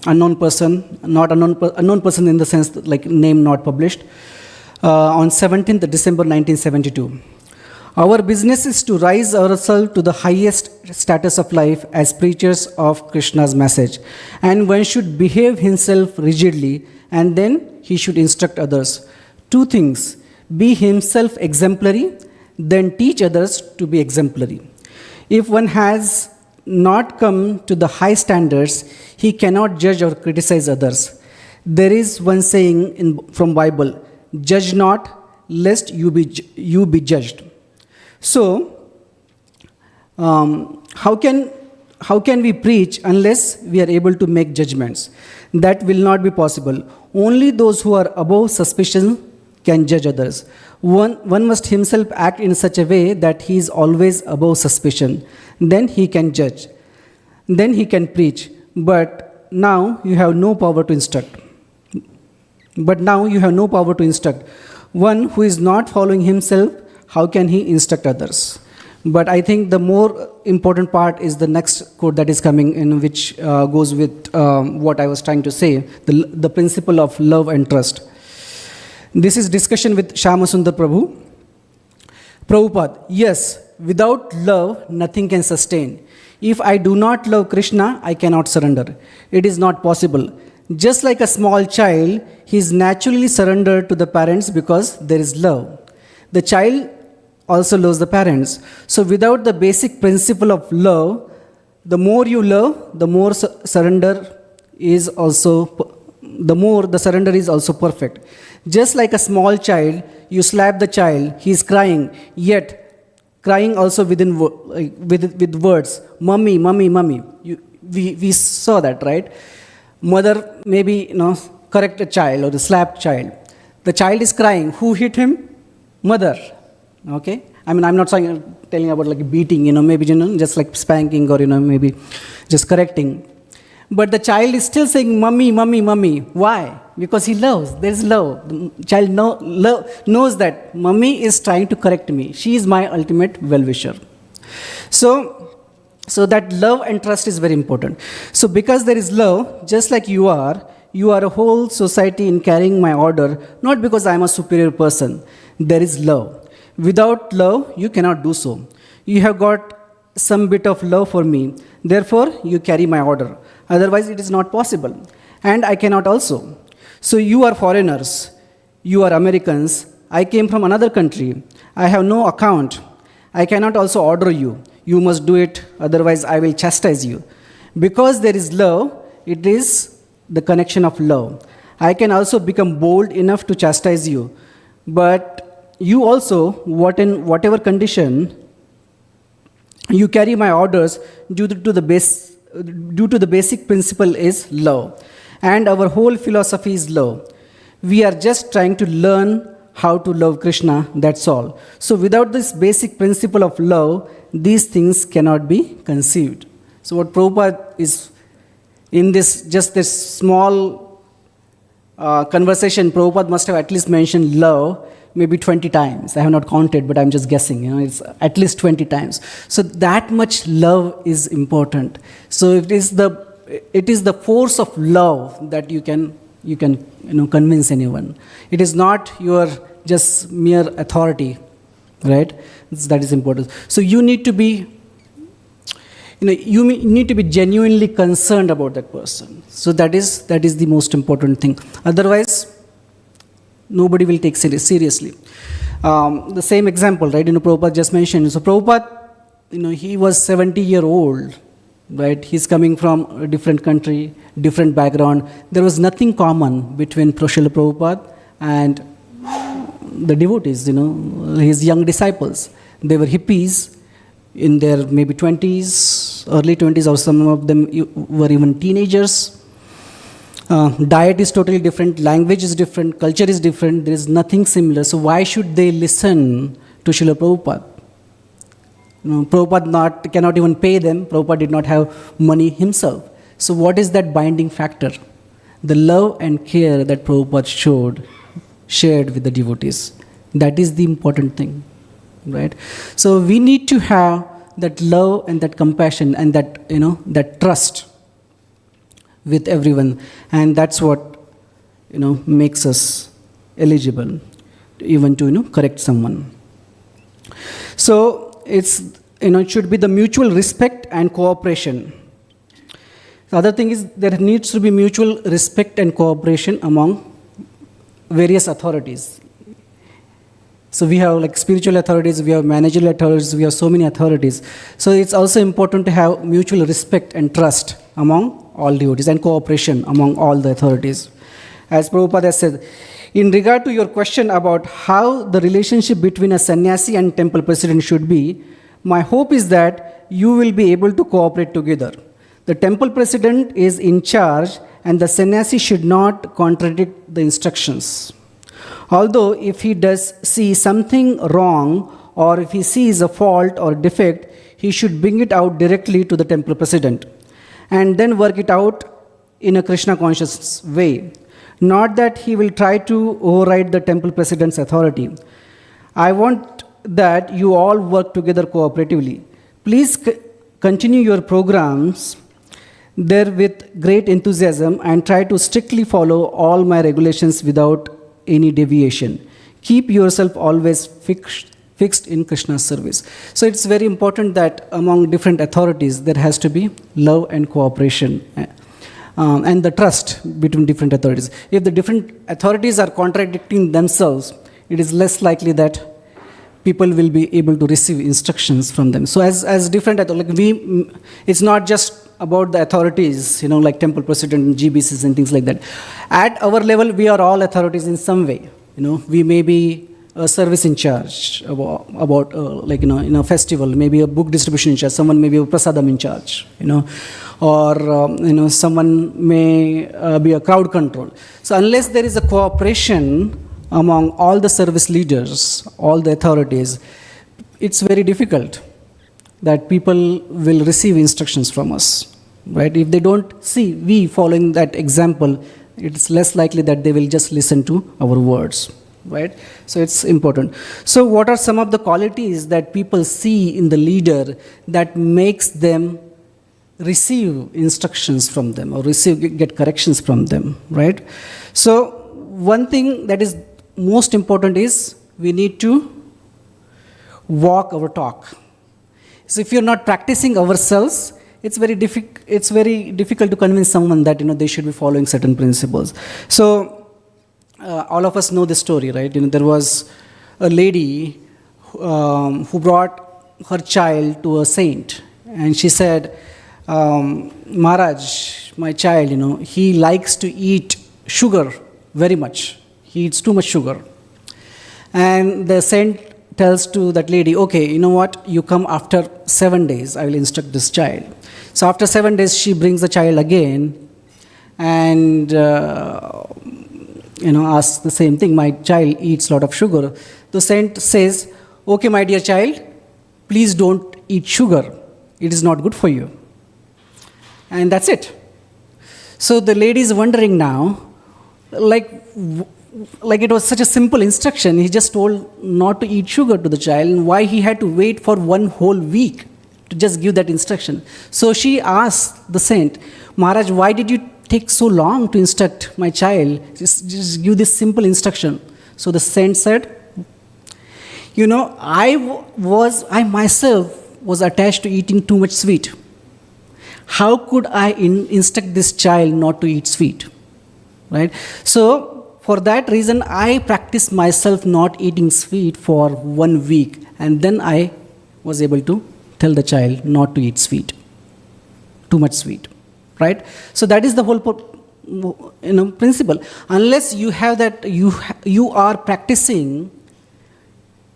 unknown person, unknown person in the sense like name not published, on 17th December 1972. Our business is to rise ourselves to the highest status of life as preachers of Krishna's message, and one should behave himself rigidly, and then he should instruct others. Two things: be himself exemplary, then teach others to be exemplary. If one has not come to the high standards, he cannot judge or criticize others. There is one saying from Bible: "Judge not, lest you be judged." So, how can we preach unless we are able to make judgments? That will not be possible. Only those who are above suspicion can judge others. One must himself act in such a way that he is always above suspicion. Then he can judge. Then he can preach. But now you have no power to instruct. One who is not following himself, how can he instruct others? But I think the more important part is the next quote that is coming in, which goes with what I was trying to say, the principle of love and trust. This is discussion with Shyamasundar Prabhu. Prabhupada: yes, without love, nothing can sustain. If I do not love Krishna, I cannot surrender. It is not possible. Just like a small child, he is naturally surrendered to the parents because there is love. The child also loves the parents. So without the basic principle of love, the more you love, the more the surrender is also perfect. Just like a small child, you slap the child, he is crying, yet crying also with words, "Mummy, mummy, mummy." We saw that, right? Mother maybe correct a child or slap child. The child is crying. Who hit him? Mother. Okay? I'm not telling about like beating, maybe just like spanking or maybe just correcting. But the child is still saying, "Mummy, mummy, mummy." Why? Because he loves. There's love. The child knows that mummy is trying to correct me. She is my ultimate well-wisher. So that love and trust is very important. So because there is love, just like you are a whole society in carrying my order, not because I am a superior person. There is love. Without love, you cannot do so. You have got some bit of love for me, therefore you carry my order. Otherwise, it is not possible. And I cannot also. So you are foreigners, you are Americans, I came from another country, I have no account. I cannot also order you. You must do it, otherwise I will chastise you. Because there is love, it is the connection of love. I can also become bold enough to chastise you. But you also, whatever condition, you carry my orders due to the basic principle is love. And our whole philosophy is love. We are just trying to learn how to love Krishna, that's all. So without this basic principle of love, these things cannot be conceived. So what Prabhupada is, in this, just this small conversation, Prabhupada must have at least mentioned love maybe 20 times. I have not counted, but I'm just guessing, it's at least 20 times. So that much love is important. So it is the force of love that you can convince anyone. It is not your just mere authority, right? That is important. So you need to be, you need to be genuinely concerned about that person. So that is the most important thing. Otherwise, nobody will take seriously. The same example, right? Prabhupada just mentioned. So Prabhupada, he was 70-year-old, right? He's coming from a different country, different background. There was nothing common between Srila Prabhupada and the devotees, his young disciples. They were hippies in their maybe 20s, early 20s, or some of them were even teenagers. Diet is totally different, language is different, culture is different, there is nothing similar. So why should they listen to Srila Prabhupada? Prabhupada cannot even pay them. Prabhupada did not have money himself. So what is that binding factor? The love and care that Prabhupada shared with the devotees. That is the important thing, right? So we need to have that love and that compassion and that, that trust with everyone. And that's what, makes us eligible even to, correct someone. So it should be the mutual respect and cooperation. The other thing is there needs to be mutual respect and cooperation among various authorities. So we have spiritual authorities, we have managerial authorities, we have so many authorities. So it's also important to have mutual respect and trust among all devotees and cooperation among all the authorities. As Prabhupada has said, in regard to your question about how the relationship between a sannyasi and temple president should be, my hope is that you will be able to cooperate together. The temple president is in charge and the sannyasi should not contradict the instructions. Although if he does see something wrong or if he sees a fault or defect, he should bring it out directly to the temple president and then work it out in a Krishna conscious way. Not that he will try to override the temple president's authority. I want that you all work together cooperatively. Please continue your programs there with great enthusiasm and try to strictly follow all my regulations without any deviation. Keep yourself always fixed in Krishna's service. So it's very important that among different authorities there has to be love and cooperation and the trust between different authorities. If the different authorities are contradicting themselves, it is less likely that people will be able to receive instructions from them. So as different authorities, it's not just about the authorities, like temple president and GBCs and things like that. At our level, we are all authorities in some way. We may be a service in charge about in a festival, maybe a book distribution in charge. Someone may be a prasadam in charge, or someone may be a crowd control. So unless there is a cooperation among all the service leaders, all the authorities, it's very difficult that people will receive instructions from us, right? If they don't see we following that example, it's less likely that they will just listen to our words, right? So it's important. So what are some of the qualities that people see in the leader that makes them receive instructions from them or get corrections from them, right? So one thing that is most important is we need to walk our talk. So if you're not practicing ourselves, it's very difficult to convince someone that they should be following certain principles. So all of us know this story, right? There was a lady who brought her child to a saint, and she said, Maharaj, my child, he likes to eat sugar very much. He eats too much sugar. And the saint tells to that lady, okay, you know what, you come after 7 days, I will instruct this child. So after 7 days, she brings the child again and asks the same thing, my child eats a lot of sugar. The saint says, okay, my dear child, please don't eat sugar. It is not good for you. And that's it. So the lady is wondering now, like it was such a simple instruction. He just told not to eat sugar to the child, and why he had to wait for 1 whole week to just give that instruction. So she asked the saint, Maharaj, why did you take so long to instruct my child? Just give this simple instruction. So the saint said, I myself was attached to eating too much sweet. How could I instruct this child not to eat sweet? Right? So for that reason, I practiced myself not eating sweet for 1 week, and then I was able to tell the child not to eat sweet, too much sweet, right? So that is the whole principle. Unless you have that, you are practicing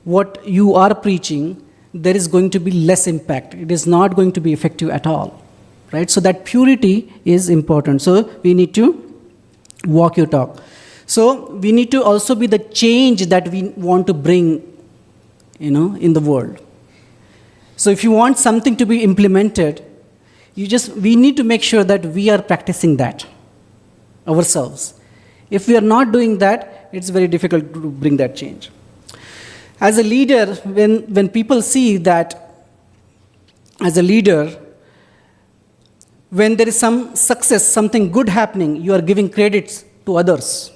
what you are preaching, there is going to be less impact. It is not going to be effective at all, right? So that purity is important. So we need to walk your talk. So we need to also be the change that we want to bring, in the world. So if you want something to be implemented, we need to make sure that we are practicing that ourselves. If we are not doing that, it's very difficult to bring that change. As a leader, when people see that, as a leader, when there is some success, something good happening, you are giving credits to others,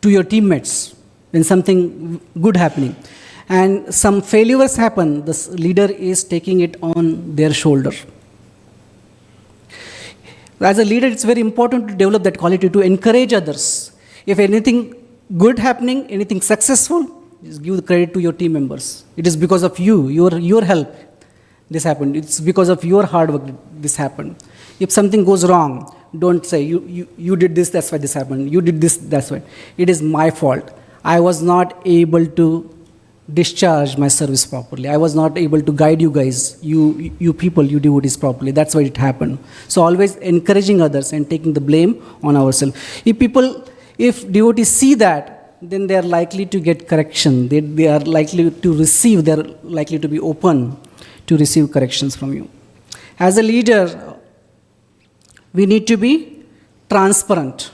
to your teammates, when something good happening. And some failures happen, the leader is taking it on their shoulder. As a leader, it's very important to develop that quality, to encourage others. If anything good happening, anything successful, just give the credit to your team members. It is because of you, your help, this happened. It's because of your hard work this happened. If something goes wrong, don't say, you did this, that's why this happened. You did this, that's why. It is my fault. I was not able to discharge my service properly. I was not able to guide you guys, you people, you devotees properly. That's why it happened. So always encouraging others and taking the blame on ourselves. If devotees see that, then they are likely to get correction. They are likely to receive, they are likely to be open to receive corrections from you. As a leader, we need to be transparent.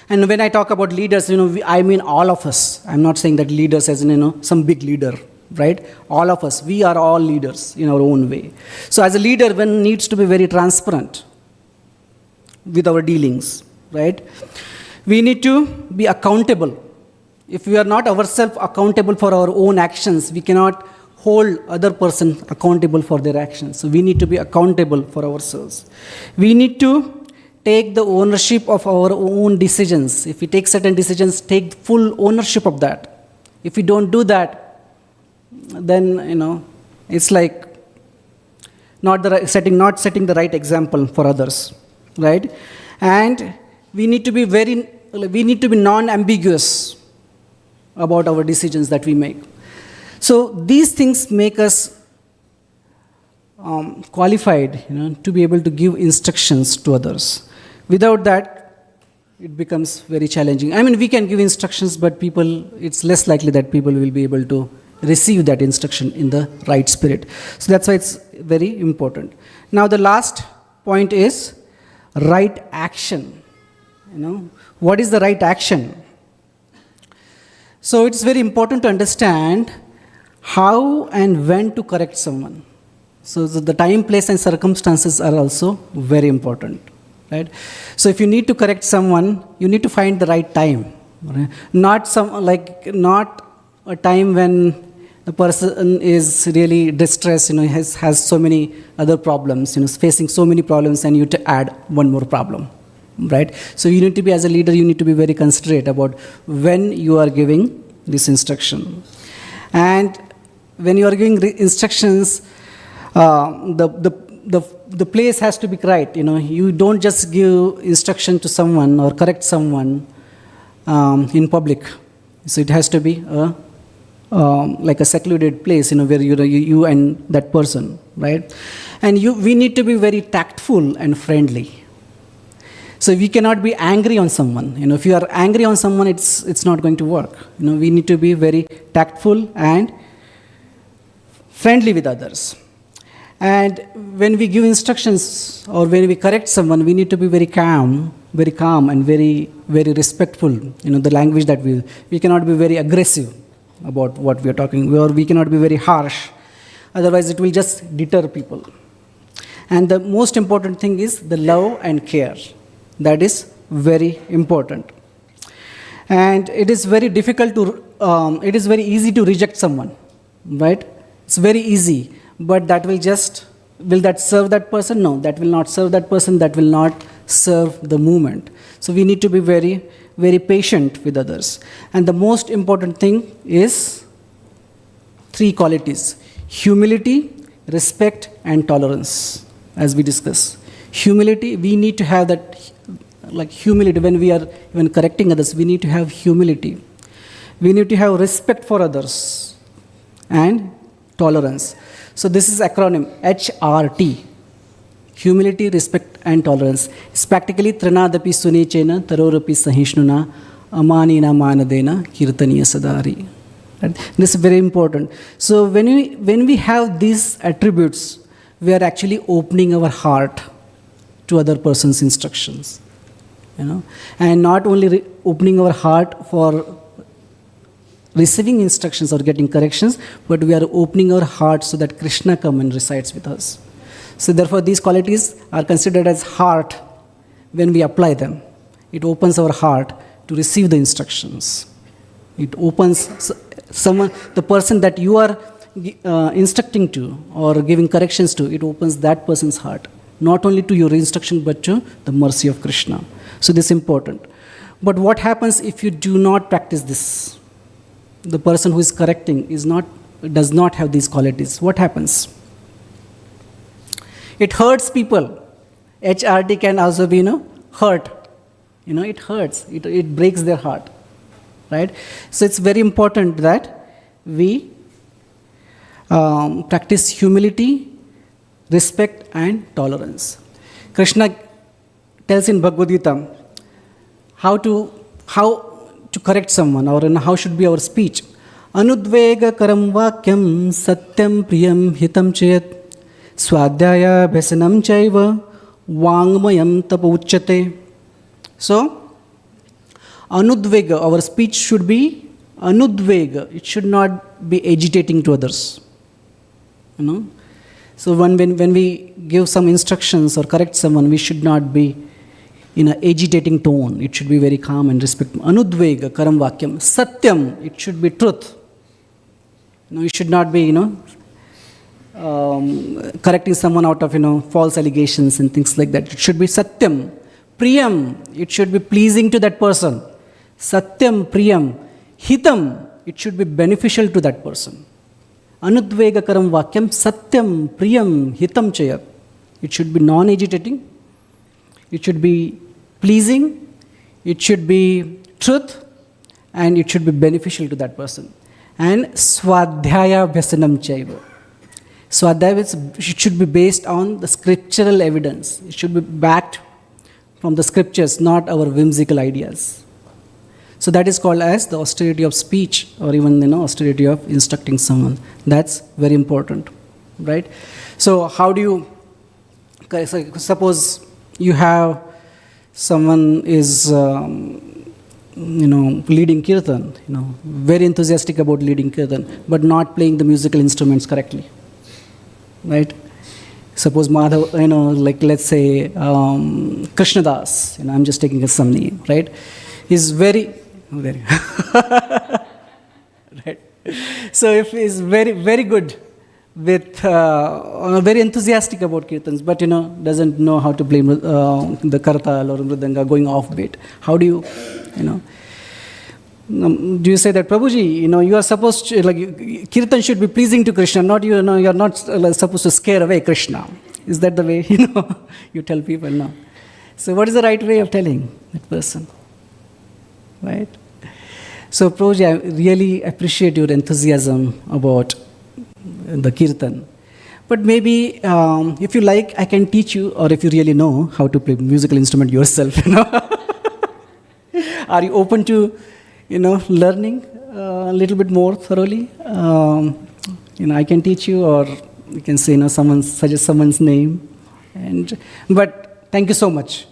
And when I talk about leaders, I mean all of us. I'm not saying that leaders as in, some big leader, right? All of us, we are all leaders in our own way. So as a leader, one needs to be very transparent with our dealings, right? We need to be accountable. If we are not ourselves accountable for our own actions, we cannot hold other person accountable for their actions. So we need to be accountable for ourselves. We need to take the ownership of our own decisions. If we take certain decisions, take full ownership of that. If we don't do that, then it's like not setting the right example for others, right? And we need to be non-ambiguous about our decisions that we make. So these things make us qualified, to be able to give instructions to others. Without that, it becomes very challenging. I mean, we can give instructions, but it's less likely that people will be able to receive that instruction in the right spirit. So that's why it's very important. Now the last point is right action. What is the right action? So it's very important to understand how and when to correct someone. So the time, place, and circumstances are also very important, right? So if you need to correct someone, you need to find the right time, right? Not a time when the person is really distressed, has so many other problems, is facing so many problems, and you to add one more problem, right? So you need to be, as a leader, you need to be very considerate about when you are giving this instruction. And when you are giving instructions, the place has to be right. You don't just give instruction to someone or correct someone in public. So it has to be like a secluded place, where you and that person, right? And we need to be very tactful and friendly. So we cannot be angry on someone. If you are angry on someone, it's not going to work. We need to be very tactful and friendly with others. And when we give instructions or when we correct someone, we need to be very calm and very, very respectful. The language that we cannot be very aggressive about what we are talking, or we cannot be very harsh. Otherwise, it will just deter people. And the most important thing is the love and care. That is very important. And it is very difficult it is very easy to reject someone, right? It's very easy. But will that serve that person? No, that will not serve that person. That will not serve the movement. So we need to be very, very patient with others. And the most important thing is 3 qualities: humility, respect, and tolerance, as we discuss. Humility, we need to have that, like humility, when we are even correcting others, we need to have humility. We need to have respect for others and tolerance. So this is acronym HRT. Humility, respect, and tolerance. It's practically Trinadapi Sunechena, Tarorapi Sahishnuna, Amanina Manadena, Kirtaniya Sadari. Right? This is very important. So when we have these attributes, we are actually opening our heart to other person's instructions. And not only opening our heart for receiving instructions or getting corrections, but we are opening our heart so that Krishna comes and resides with us. So therefore, these qualities are considered as heart when we apply them. It opens our heart to receive the instructions. It opens the person that you are instructing to or giving corrections to, it opens that person's heart, not only to your instruction, but to the mercy of Krishna. So this is important. But what happens if you do not practice this? The person who is correcting does not have these qualities. What happens? It hurts people. HRT can also be, hurt. It hurts. It breaks their heart. Right? So it's very important that we practice humility, respect, and tolerance. Krishna tells in Bhagavad Gita how to correct someone, or how should be our speech. Anudvega karam vakyam satyam priyam hitam chet swadhyaya bhasanam chaiva vangmayam tapauchyate. So, anudvega, our speech should be anudvega. It should not be agitating to others. So when we give some instructions or correct someone, we should not be in an agitating tone. It should be very calm and respectful. Anudvega karam vakyam. Satyam, it should be truth. You should not be, correcting someone out of, false allegations and things like that. It should be satyam. Priyam, it should be pleasing to that person. Satyam, priyam. Hitam, it should be beneficial to that person. Anudvega karam vakyam, satyam, priyam, hitam chayat. It should be non-agitating. It should be pleasing, it should be truth, and it should be beneficial to that person. And swadhyaya vyasanam chaiva. Swadhyaya, it should be based on the scriptural evidence. It should be backed from the scriptures, not our whimsical ideas. So that is called as the austerity of speech, or even austerity of instructing someone. That's very important, right? So how do you, suppose you have someone is leading kirtan, very enthusiastic about leading kirtan, but not playing the musical instruments correctly, right? Suppose Madhav, like let's say Krishna Das, I'm just taking as some name, right? He's very right. So if he's very, very good with, very enthusiastic about kirtans, but doesn't know how to play the kartal or mridanga, going off beat, how do you, do you say that, Prabhuji, you are supposed to, kirtan should be pleasing to Krishna, not you are not supposed to scare away Krishna. Is that the way, you tell people? No. So what is the right way of telling that person? Right? So Prabhuji, I really appreciate your enthusiasm about the kirtan. But maybe if you like, I can teach you, or if you really know how to play musical instrument yourself, Are you open to, learning a little bit more thoroughly? I can teach you, or you can say, suggest someone's name. But thank you so much.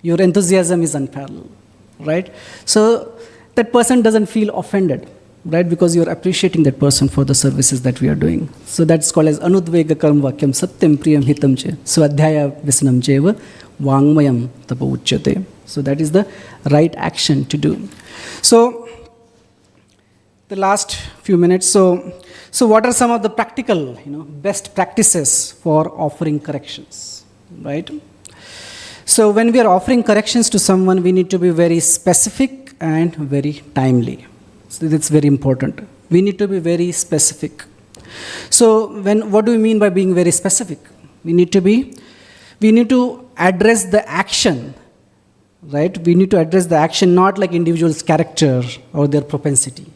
Your enthusiasm is unparalleled, right? So that person doesn't feel offended, right? Because you're appreciating that person for the services that we are doing. So that's called as anudvega karma vakyam satyam priyam hitam che swadhyaya visnam cheva vangmayam tapa uchyate. So that is the right action to do. So the last few minutes. So what are some of the practical, best practices for offering corrections, right? So when we are offering corrections to someone, we need to be very specific and very timely. So that's very important. We need to be very specific. So what do we mean by being very specific? We need to address the action, right? We need to address the action, not like individual's character or their propensity.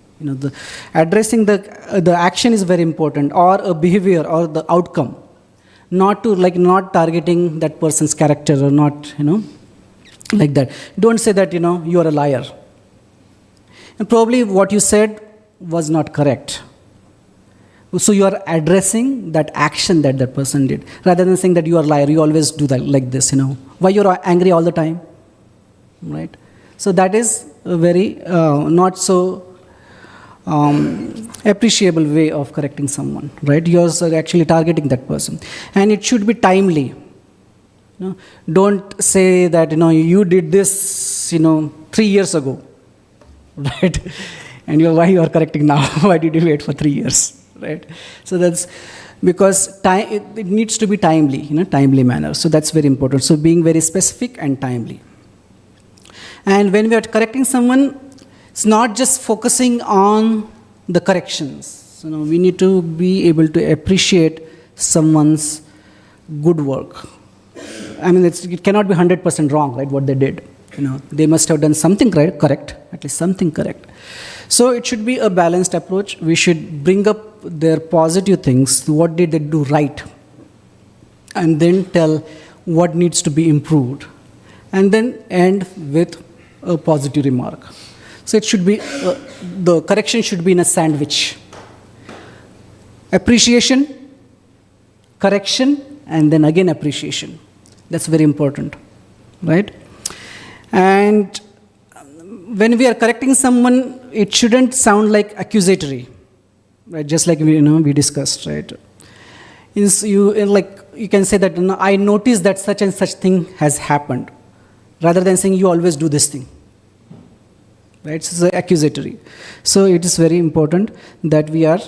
Addressing the action is very important, or a behavior or the outcome. Not targeting that person's character, or not, like that. Don't say that, you are a liar. And probably what you said was not correct. So you are addressing that action that person did, rather than saying that you are a liar, you always do that like this, Why you are angry all the time, right? So that is a very not so appreciable way of correcting someone, right? You're actually targeting that person. And it should be timely. Don't say that, you did this, 3 years ago, right? And why you are correcting now? Why did you wait for 3 years, right? So that's because it needs to be timely, timely manner. So that's very important. So being very specific and timely. And when we are correcting someone, it's not just focusing on the corrections. We need to be able to appreciate someone's good work. I mean, it cannot be 100% wrong, right, what they did. They must have done something correct, at least something correct. So it should be a balanced approach. We should bring up their positive things, what did they do right, and then tell what needs to be improved, and then end with a positive remark. So it should be, the correction should be in a sandwich. Appreciation, correction, and then again appreciation. That's very important, right? And when we are correcting someone, it shouldn't sound like accusatory, right? Just like we discussed, right? You can say that, I noticed that such and such thing has happened, rather than saying you always do this thing. Right? So it's accusatory. So it is very important that we are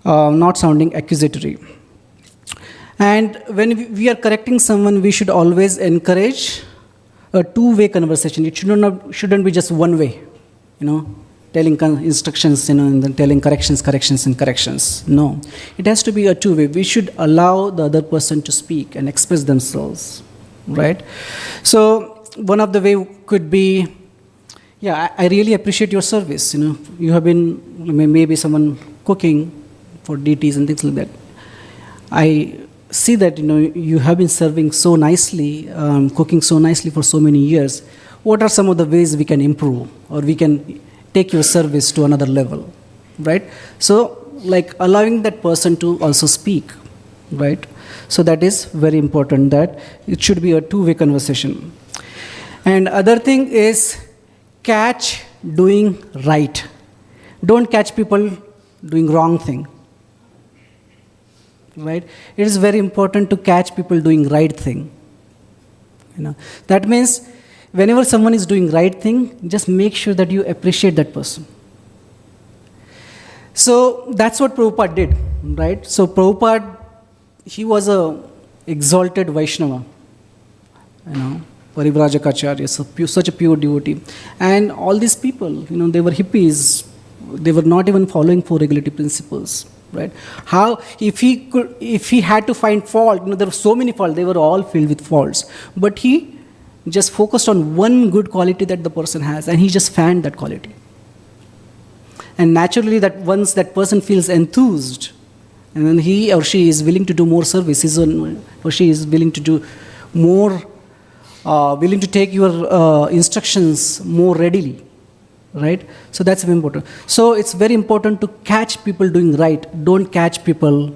not sounding accusatory. And when we are correcting someone, we should always encourage a two-way conversation. It shouldn't be just one way, telling instructions, and then telling corrections. No, it has to be a two-way. We should allow the other person to speak and express themselves, right? So one of the way could be, I really appreciate your service. You have been maybe someone cooking for deities and things like that. I see that you have been serving so nicely, cooking so nicely for so many years. What are some of the ways we can improve, or we can take your service to another level, right? So allowing that person to also speak, right? So that is very important, that it should be a two-way conversation. And other thing is, catch doing right. Don't catch people doing wrong thing, right? It is very important to catch people doing right thing. That means whenever someone is doing right thing, just make sure that you appreciate that person. So that's what Prabhupada did, right? So Prabhupada, he was a exalted Vaishnava, Parivrajacharya, such a pure devotee. And all these people, they were hippies. They were not even following four regulative principles, right? How, if he had to find fault, there were so many faults, they were all filled with faults. But he just focused on one good quality that the person has, and he just fanned that quality. And naturally, that once that person feels enthused, and then he or she is willing to do more service, or she is willing to do more, willing to take your instructions more readily, right? So that's very important. So it's very important to catch people doing right. Don't catch people,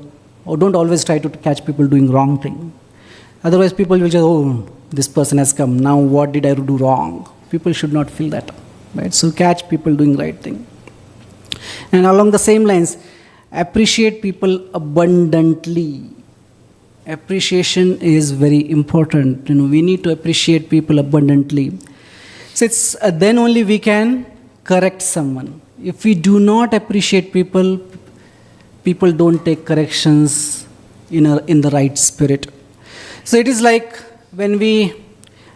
or don't always try to catch people doing wrong thing. Otherwise, people will just, oh, this person has come, now what did I do wrong? People should not feel that, right? So catch people doing right thing. And along the same lines, appreciate people abundantly. Appreciation is very important. We need to appreciate people abundantly. So it's then only we can correct someone. If we do not appreciate people, people don't take corrections in the right spirit. So it is like when we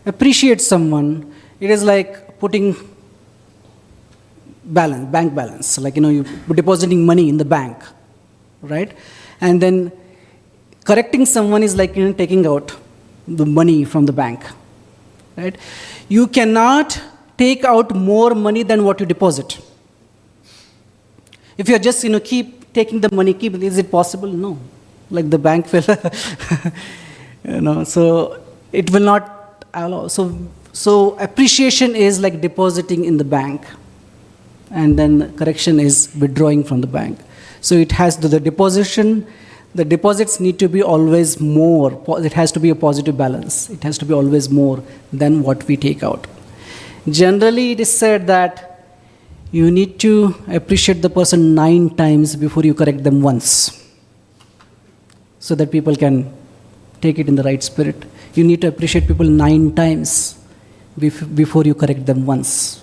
appreciate someone, it is like putting bank balance, like you're depositing money in the bank, right? And then correcting someone is like taking out the money from the bank, right? You cannot take out more money than what you deposit. If you're just keep taking the money, is it possible? No. Like the bank will so it will not allow. So appreciation is like depositing in the bank, and then correction is withdrawing from the bank. So it has the deposition. The deposits need to be always more. It has to be a positive balance. It has to be always more than what we take out. Generally, it is said that you need to appreciate the person 9 times before you correct them once, so that people can take it in the right spirit. You need to appreciate people 9 times before you correct them once.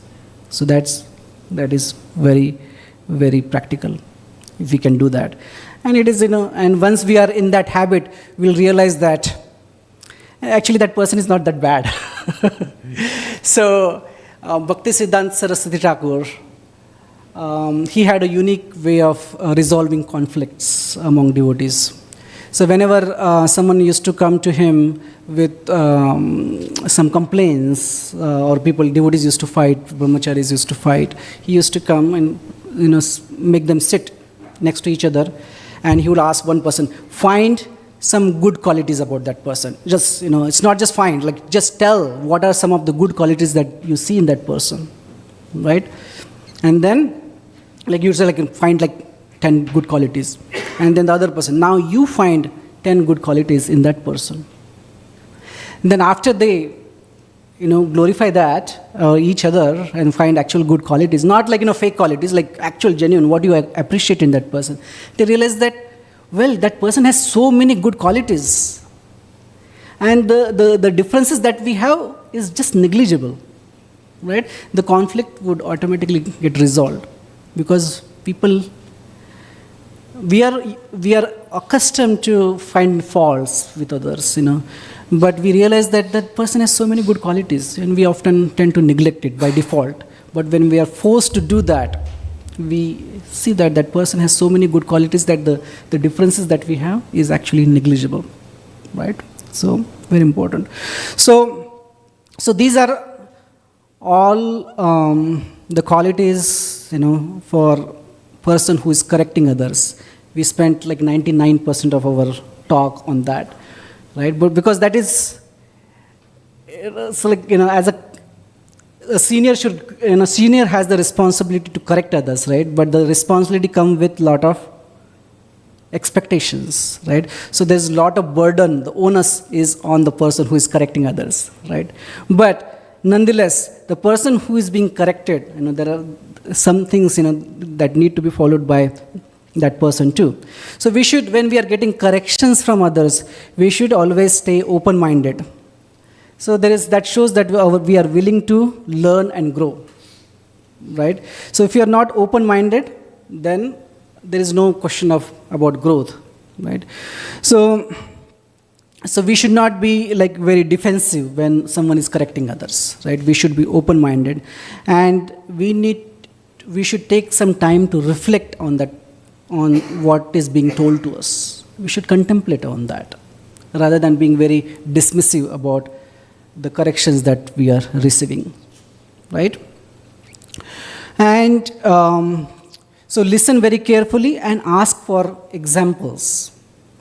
So that is very, very practical, if we can do that. And it is, and once we are in that habit, we'll realize that actually that person is not that bad. So, Bhakti Siddhanta Saraswati Thakur, he had a unique way of resolving conflicts among devotees. So whenever someone used to come to him with some complaints, or devotees used to fight, brahmacharis used to fight, he used to come and make them sit next to each other, and he would ask one person, find some good qualities about that person. Just, it's not just find, like just tell what are some of the good qualities that you see in that person, right? And then, like you say, like find like 10 good qualities. And then the other person, now you find 10 good qualities in that person. And then after they, glorify that, each other, and find actual good qualities, not like, fake qualities, like actual genuine, what you appreciate in that person. They realize that, well, that person has so many good qualities. And the differences that we have is just negligible, right? The conflict would automatically get resolved, because people, we are accustomed to find faults with others, but we realize that that person has so many good qualities, and we often tend to neglect it by default. But when we are forced to do that, we see that that person has so many good qualities that the differences that we have is actually negligible, right? So very important. So these are all the qualities, for person who is correcting others. We spent like 99% of our talk on that, right? But because that is, so like, as a senior should, senior has the responsibility to correct others, right? But the responsibility comes with lot of expectations, right? So there's a lot of burden. The onus is on the person who is correcting others, right? But nonetheless, the person who is being corrected, there are some things, that need to be followed by that person too. So we should, when we are getting corrections from others, we should always stay open-minded. So that shows that we are willing to learn and grow, right? So if you are not open-minded, then there is no question about growth, right? So we should not be like very defensive when someone is correcting others, right? We should be open-minded, and we should take some time to reflect on that, on what is being told to us. We should contemplate on that, rather than being very dismissive about the corrections that we are receiving, right? And so listen very carefully and ask for examples.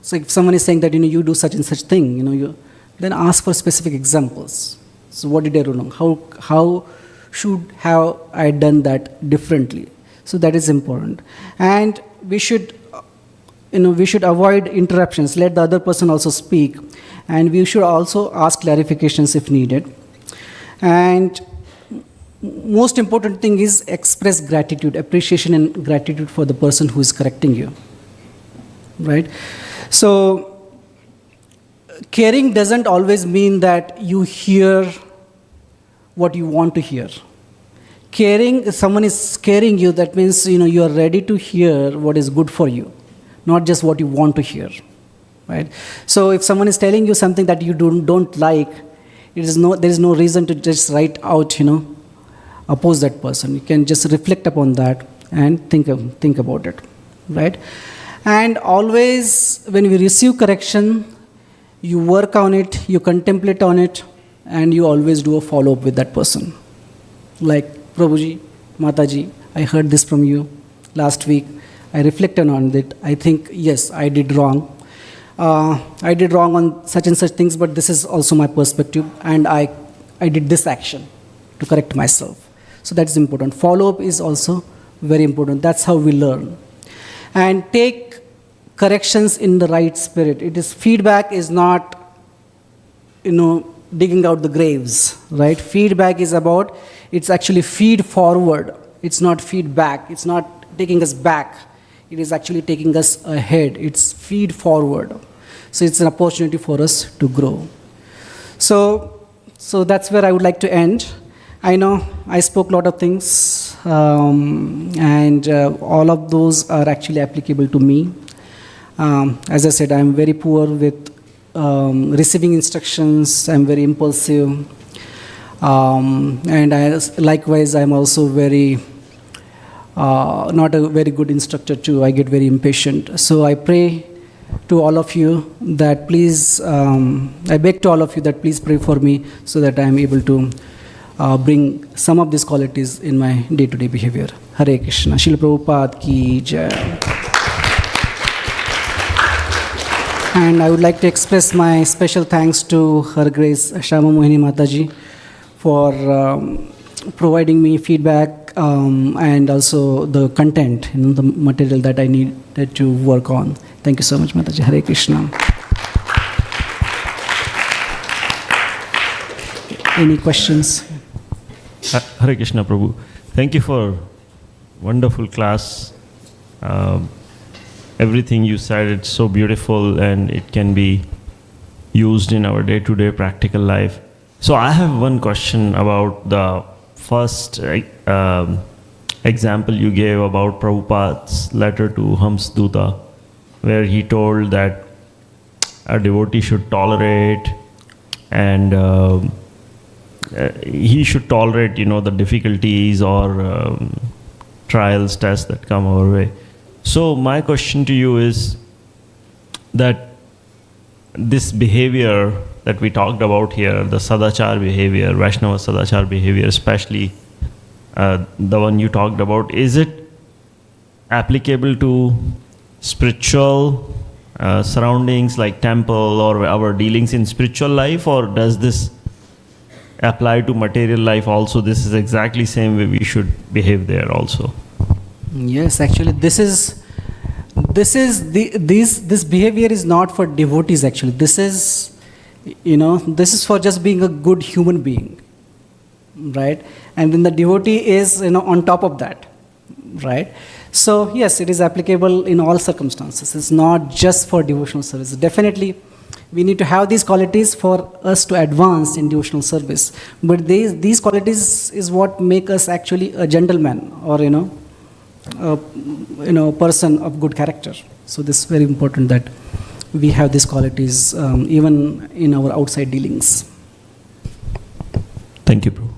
So if someone is saying that, you do such and such thing, then ask for specific examples. So what did I do wrong? How should have I done that differently? So that is important. And we should avoid interruptions. Let the other person also speak. And we should also ask clarifications if needed. And most important thing is express gratitude, appreciation and gratitude for the person who is correcting you, right? So caring doesn't always mean that you hear what you want to hear. Caring, if someone is caring you, that means you are ready to hear what is good for you, not just what you want to hear, right? So if someone is telling you something that you don't like, there is no reason to just write out, oppose that person. You can just reflect upon that and think about it, right? And always when we receive correction, you work on it, you contemplate on it, and you always do a follow-up with that person. Like, Prabhuji, Mataji, I heard this from you last week. I reflected on it. I think, yes, I did wrong. I did wrong on such and such things, but this is also my perspective, and I did this action to correct myself. So that's important. Follow-up is also very important. That's how we learn. And take corrections in the right spirit. Feedback is not, digging out the graves, right? Feedback is it's actually feed forward. It's not feedback. It's not taking us back. It is actually taking us ahead. It's feed forward. So it's an opportunity for us to grow. So that's where I would like to end. I know I spoke a lot of things, and all of those are actually applicable to me. As I said, I'm very poor with receiving instructions. I'm very impulsive. And likewise, I'm also very not a very good instructor too. I get very impatient. So I pray to all of you that please, I beg to all of you that please pray for me so that I am able to bring some of these qualities in my day-to-day behavior. Hare Krishna. Srila Prabhupada ki jai. And I would like to express my special thanks to Her Grace Shama Mohini Mataji for providing me feedback and also the content, the material that I needed to work on. Thank you so much, Mataji. Hare Krishna. Any questions?
Hare Krishna, Prabhu. Thank you for wonderful class. Everything you said, it's so beautiful and it can be used in our day-to-day practical life. So I have one question about the first example you gave about Prabhupada's letter to Hamsduta, where he told that a devotee should tolerate and he should tolerate, the difficulties or trials, tests that come our way. So my question to you is that this behavior that we talked about here, the Sadachar behavior, Vaishnava Sadachar behavior, especially the one you talked about, is it applicable to spiritual surroundings like temple or our dealings in spiritual life, or does this apply to material life also? This is exactly same way we should behave there also.
Yes, actually, this behavior is not for devotees. Actually, this is for just being a good human being, right? And then the devotee is on top of that, right? So yes, it is applicable in all circumstances. It's not just for devotional service. Definitely, we need to have these qualities for us to advance in devotional service. But these qualities is what make us actually a gentleman, or person of good character. So this is very important that we have these qualities even in our outside dealings.
Thank you, Prabhu.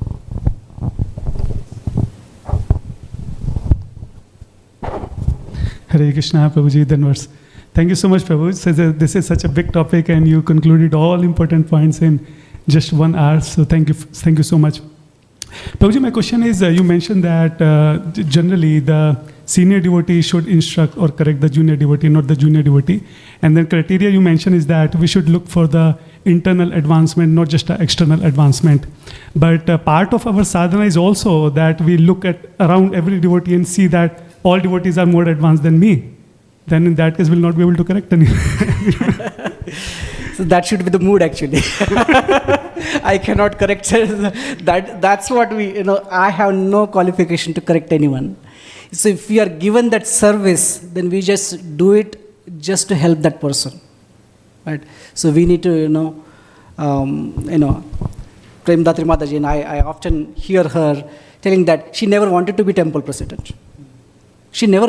Hare Krishna, Prabhuji, Dhanvars. Thank you so much, Prabhu. So this is such a big topic, and you concluded all important points in just 1 hour. So thank you so much. Prabhuji, my question is, you mentioned that generally the senior devotee should instruct or correct the junior devotee, not the junior devotee. And then criteria you mentioned is that we should look for the internal advancement, not just the external advancement. But part of our sadhana is also that we look at around every devotee and see that all devotees are more advanced than me. Then in that case, we'll not be able to correct anyone.
So that should be the mood, actually. I cannot correct that. That's what I have no qualification to correct anyone. So if we are given that service, then we just do it just to help that person, right? So we need to, Premdatri Mataji, and I often hear her telling that she never wanted to be temple president. She never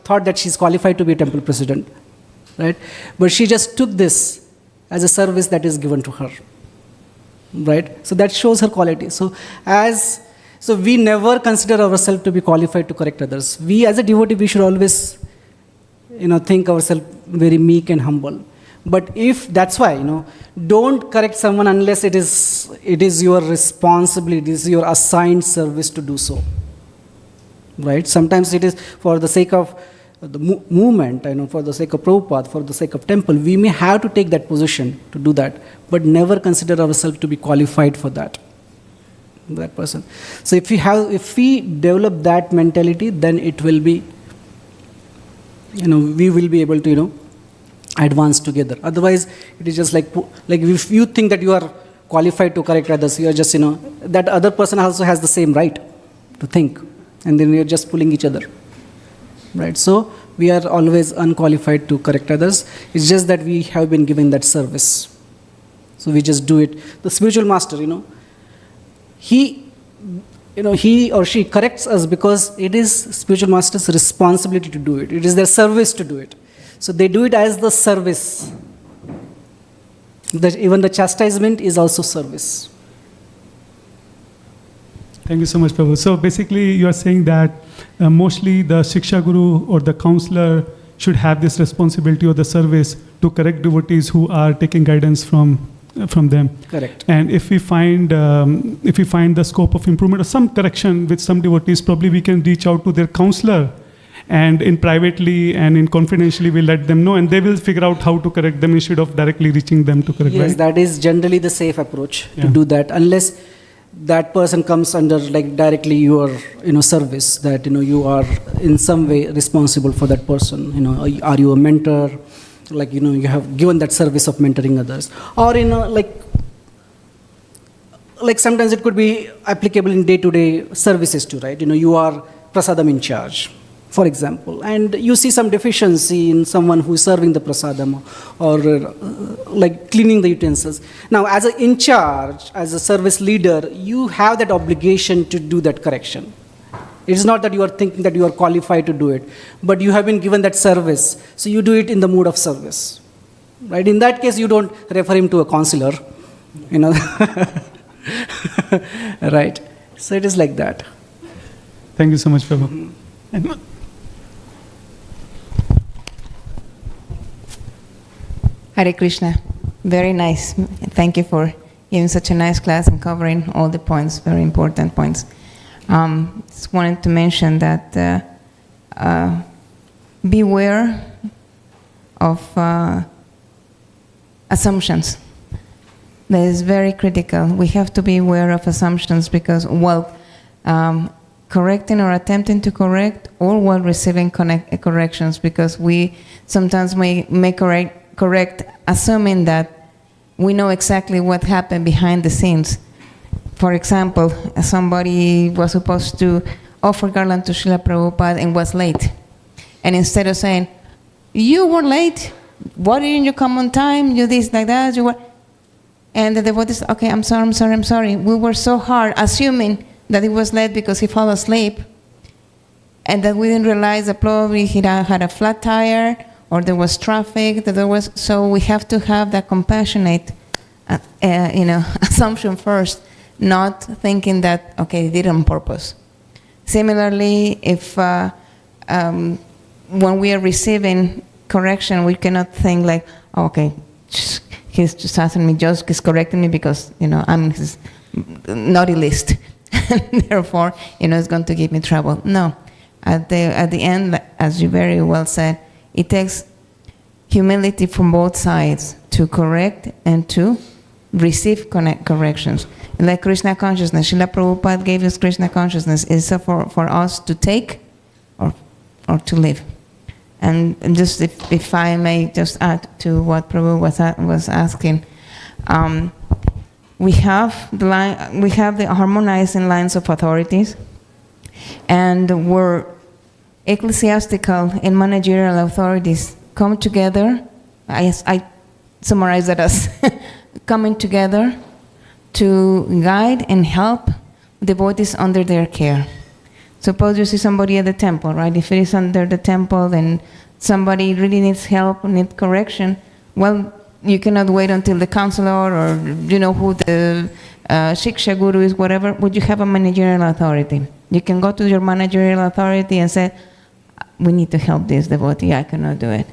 thought that she's qualified to be a temple president, right? But she just took this as a service that is given to her, right? So that shows her quality. So we never consider ourselves to be qualified to correct others. We as a devotee, we should always, think ourselves very meek and humble. But if that's why, don't correct someone unless it is your responsibility, it is your assigned service to do so. Right? Sometimes it is for the sake of the movement, for the sake of Prabhupada, for the sake of temple, we may have to take that position to do that, but never consider ourselves to be qualified for that person. So if we develop that mentality, then it will be, we will be able to, advance together. Otherwise, it is just like if you think that you are qualified to correct others, you are just, that other person also has the same right to think. And then we are just pulling each other, right? So we are always unqualified to correct others. It's just that we have been given that service. So we just do it. The spiritual master, he or she corrects us because it is spiritual master's responsibility to do it. It is their service to do it. So they do it as the service. Even the chastisement is also service.
Thank you so much, Prabhu. So basically, you are saying that mostly the Shiksha Guru or the counselor should have this responsibility or the service to correct devotees who are taking guidance from them.
Correct.
And if we find the scope of improvement or some correction with some devotees, probably we can reach out to their counselor, and in privately and in confidentially we let them know, and they will figure out how to correct them instead of directly reaching them to correct.
Yes,
right?
That is generally the safe approach to do that, unless that person comes under directly your service, that you are in some way responsible for that person. Are you a mentor? You have given that service of mentoring others, or sometimes it could be applicable in day-to-day services too, right? You are prasadam in charge, for example, and you see some deficiency in someone who is serving the prasadam or cleaning the utensils. Now, as an in charge, as a service leader, you have that obligation to do that correction. It's not that you are thinking that you are qualified to do it, but you have been given that service, so you do it in the mood of service. Right? In that case, you don't refer him to a counselor. Right? So it is like that.
Thank you so much, Prabhu.
Hare Krishna. Very nice. Thank you for giving such a nice class and covering all the points, very important points. Just wanted to mention that beware of assumptions. That is very critical. We have to be aware of assumptions because while correcting or attempting to correct, or while receiving corrections, because we sometimes may correct assuming that we know exactly what happened behind the scenes. For example, somebody was supposed to offer garland to Srila Prabhupada and was late. And instead of saying, you were late, why didn't you come on time, you this, like that, you were... And the devotee said, okay, I'm sorry. We were so hard, assuming that he was late because he fell asleep. and that we didn't realize that probably he had a flat tire or there was traffic, so we have to have that compassionate, assumption first, not thinking that, okay, he did it on purpose. Similarly, if when we are receiving correction, we cannot think like, oh, okay, he's just asking me, just he's correcting me because, I'm his naughty list. Therefore, it's going to give me trouble. No. At the end, as you very well said, it takes humility from both sides to correct and to receive corrections. Like Krishna consciousness, Srila Prabhupada gave us Krishna consciousness. Is for us to take or to live. And just if I may just add to what Prabhu was asking, we have the harmonizing lines of authorities, and where ecclesiastical and managerial authorities come together. I summarize that as coming together to guide and help devotees under their care. Suppose you see somebody at the temple, right? If it is under the temple and somebody really needs help, needs correction, well, you cannot wait until the counselor or who the Shiksha Guru is, whatever, but you have a managerial authority. You can go to your managerial authority and say, we need to help this devotee, I cannot do it.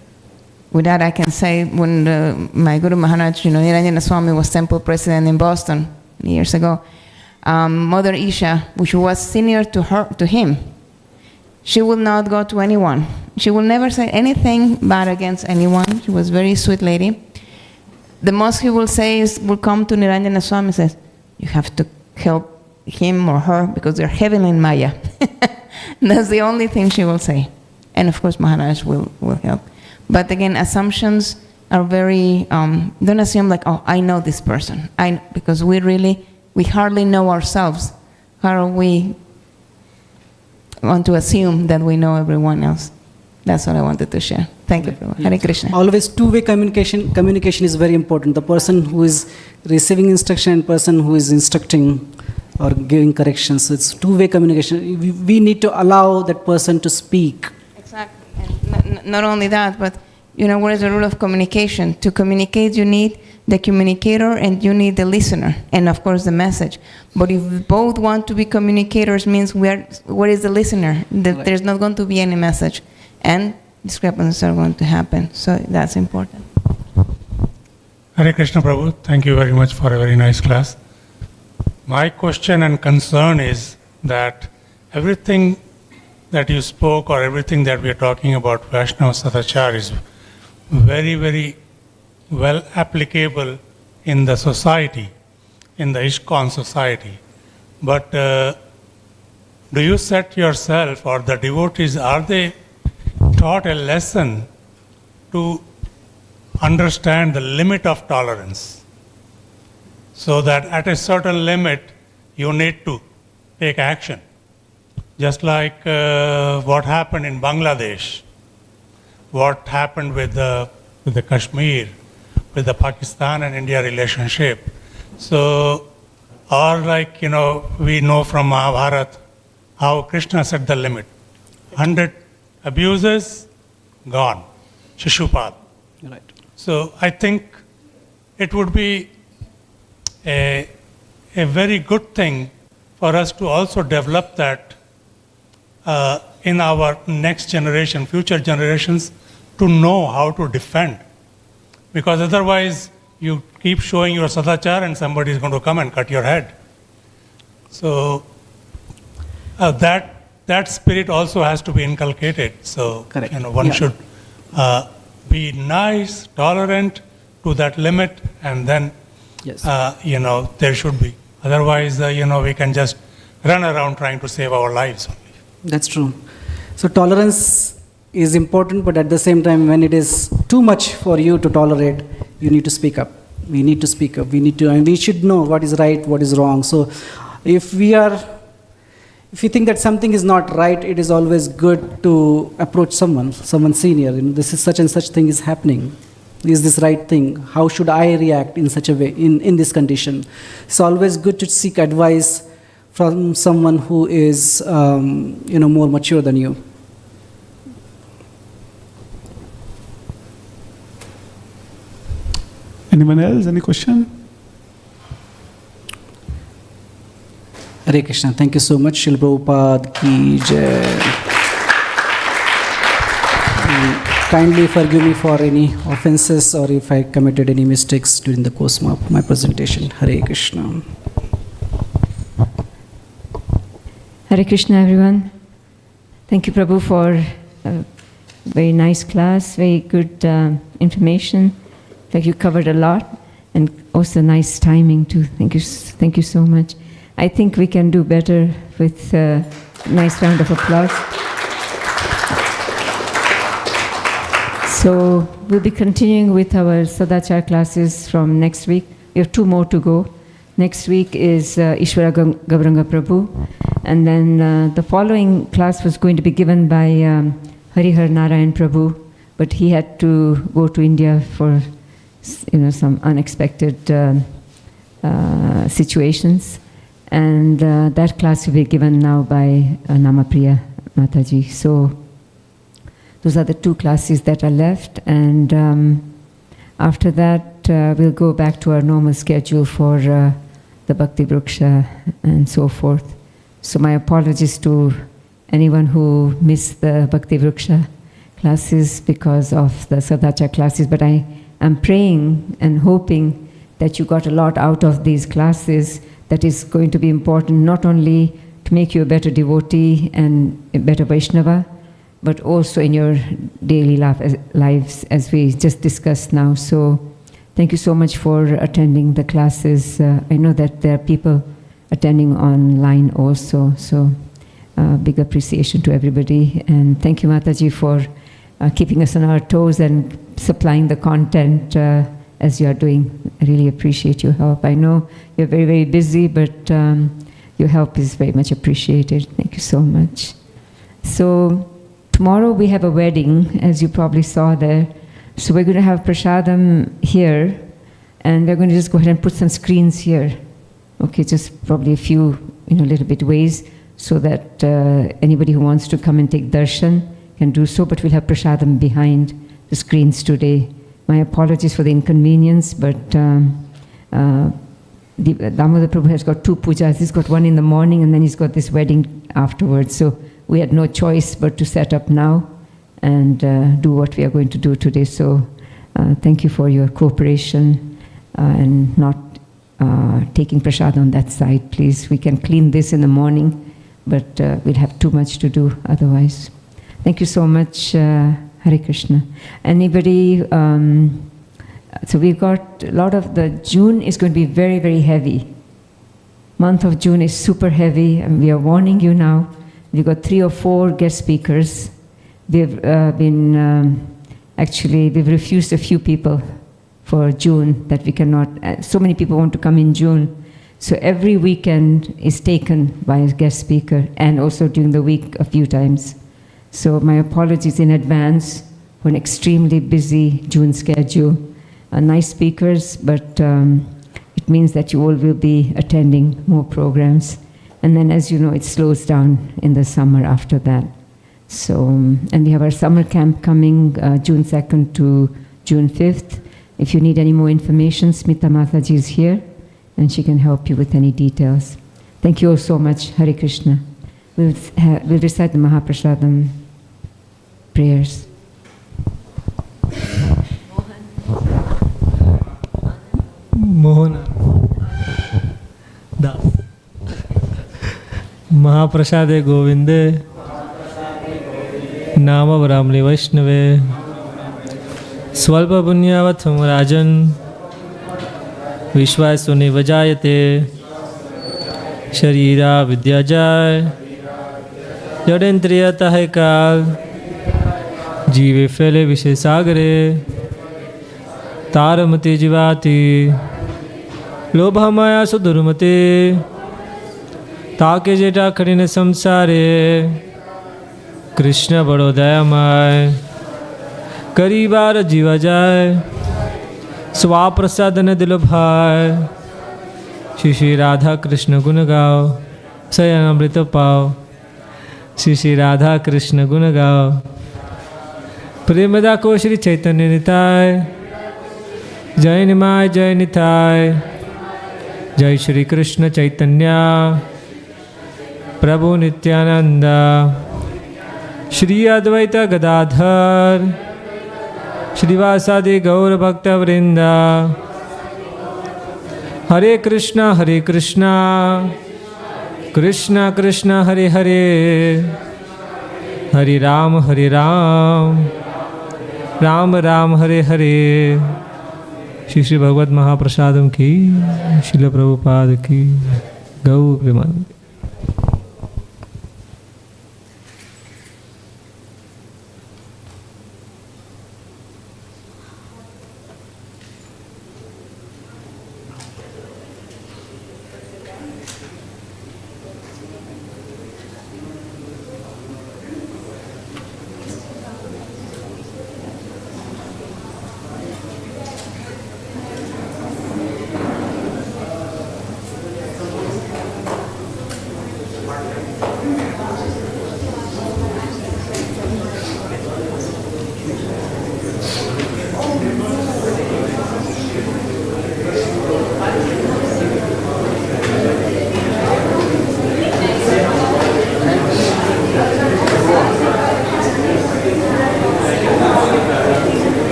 With that, I can say, when my Guru Maharaj, Niranjana Swami was temple president in Boston years ago, Mother Isha, which was senior to him, she will not go to anyone. She will never say anything bad against anyone. She was a very sweet lady. The most he will say will come to Niranjana Swami and says, you have to help him or her because they're heavily in Maya. That's the only thing she will say. And of course, Maharaj will help. But again, assumptions are very, don't assume like, oh, I know this person. Because we hardly know ourselves. How we want to assume that we know everyone else. That's what I wanted to share. Thank you, Prabhu. Hare Krishna.
Always two-way communication. Communication is very important. The person who is receiving instruction and person who is instructing or giving corrections. So it's two-way communication. We need to allow that person to speak.
Exactly. And not only that, but what is the rule of communication? To communicate, you need the communicator and you need the listener, and of course the message. But if we both want to be communicators, means what is the listener? There's not going to be any message, and discrepancies are going to happen. So that's important.
Hare Krishna Prabhu, thank you very much for a very nice class. My question and concern is that everything that you spoke or everything that we are talking about Vaishnava Sadachar is very, very well applicable in the society, in the ISKCON society. But do you set yourself or the devotees, are they taught a lesson to understand the limit of tolerance? So that at a certain limit, you need to take action. Just like what happened in Bangladesh, what happened with the Kashmir, with the Pakistan and India relationship. So, or like, we know from Mahabharata how Krishna set the limit. 100 abuses, gone. Shishupal.
Right.
So I think it would be a very good thing for us to also develop that in our next generation, future generations, to know how to defend. Because otherwise, you keep showing your sadachar and somebody is going to come and cut your head. So that spirit also has to be inculcated. So
correct.
One should be nice, tolerant to that limit, and then
Yes.
there should be. Otherwise, we can just run around trying to save our lives only.
That's true. So tolerance is important, but at the same time, when it is too much for you to tolerate, you need to speak up. We need to speak up. And we should know what is right, what is wrong. So if you think that something is not right, it is always good to approach someone senior. This is such and such thing is happening. Is this right thing? How should I react in such a way, in this condition? It's always good to seek advice from someone who is, more mature than you.
Anyone else? Any question?
Hare Krishna. Thank you so much. Srila Prabhupada ki jai. Kindly forgive me for any offenses or if I committed any mistakes during the course of my presentation. Hare Krishna.
Hare Krishna, everyone. Thank you, Prabhu, for a very nice class, very good information. In fact, you covered a lot, and also nice timing too. Thank you so much. I think we can do better with a nice round of applause. So we'll be continuing with our Sadachar classes from next week. We have 2 more to go. Next week is Ishwara Gauranga Prabhu. And then the following class was going to be given by Harihar Narayan Prabhu, but he had to go to India for some unexpected situations. And that class will be given now by Namapriya Mataji. So those are the 2 classes that are left. And after that, we'll go back to our normal schedule for the Bhakti Vriksha and so forth. So my apologies to anyone who missed the Bhakti Vriksha classes because of the Sadachar classes. But I am praying and hoping that you got a lot out of these classes that is going to be important not only to make you a better devotee and a better Vaishnava, but also in your daily lives, as we just discussed now. So thank you so much for attending the classes. I know that there are people attending online also, so big appreciation to everybody. And thank you, Mataji, for keeping us on our toes and supplying the content as you are doing. I really appreciate your help. I know you're very, very busy, but your help is very much appreciated. Thank you so much. So tomorrow we have a wedding, as you probably saw there. So we're going to have prasadam here, and we're going to just go ahead and put some screens here. Okay, just probably a few, little bit ways, so that anybody who wants to come and take darshan can do so, but we'll have prasadam behind the screens today. My apologies for the inconvenience, but Damodar Prabhu has got 2 pujas. He's got one in the morning, and then he's got this wedding afterwards. So we had no choice but to set up now and do what we are going to do today. So thank you for your cooperation and not taking prasad on that side, please. We can clean this in the morning, but we'll have too much to do otherwise. Thank you so much, Hare Krishna. Anybody, so we've got a lot of the June is going to be very, very heavy. Month of June is super heavy, and we are warning you now. We've got 3 or 4 guest speakers. We've we've refused a few people for June that we cannot, so many people want to come in June. So every weekend is taken by a guest speaker, and also during the week a few times. So my apologies in advance for an extremely busy June schedule. Nice speakers, but it means that you all will be attending more programs. And then, as you know, it slows down in the summer after that. So, and we have our summer camp coming June 2nd to June 5th. If you need any more information, Smita Mataji is here, and she can help you with any details. Thank you all so much. Hare Krishna. We'll recite the Mahaprasadam prayers.
Mohan Das Mahaprasade Govinde Nama Brahmani Vaishnave Swalpa Punyavatham Rajan Vishwasuni Vajayate Sharira Vidyajay Jadendriya Tahe Kal Jive Fele Vishesagare Taramati Jivati Lobha Maya Sudurmate Take Jeta Karine Samsare Krishna Bado Dayamay Karibar Jiva Jai Swaprasadana Dilabhai Shri Radha Krishna Gunagao Sayanamrita Pao Shri Radha Krishna Gunagao Premada Ko Shri Chaitanya Nitai जय निमाय जय निताय। जय श्री कृष्ण चैतन्य प्रभु नित्यानंद श्री अद्वैत गदाधर श्रीवासादि गौर भक्त वृंद। हरे कृष्णा कृष्णा कृष्णा हरे हरे, हरे राम राम राम हरे हरे। श्री श्री भगवत महाप्रसादम की, श्रील प्रभुपाद की, गौ Premanand.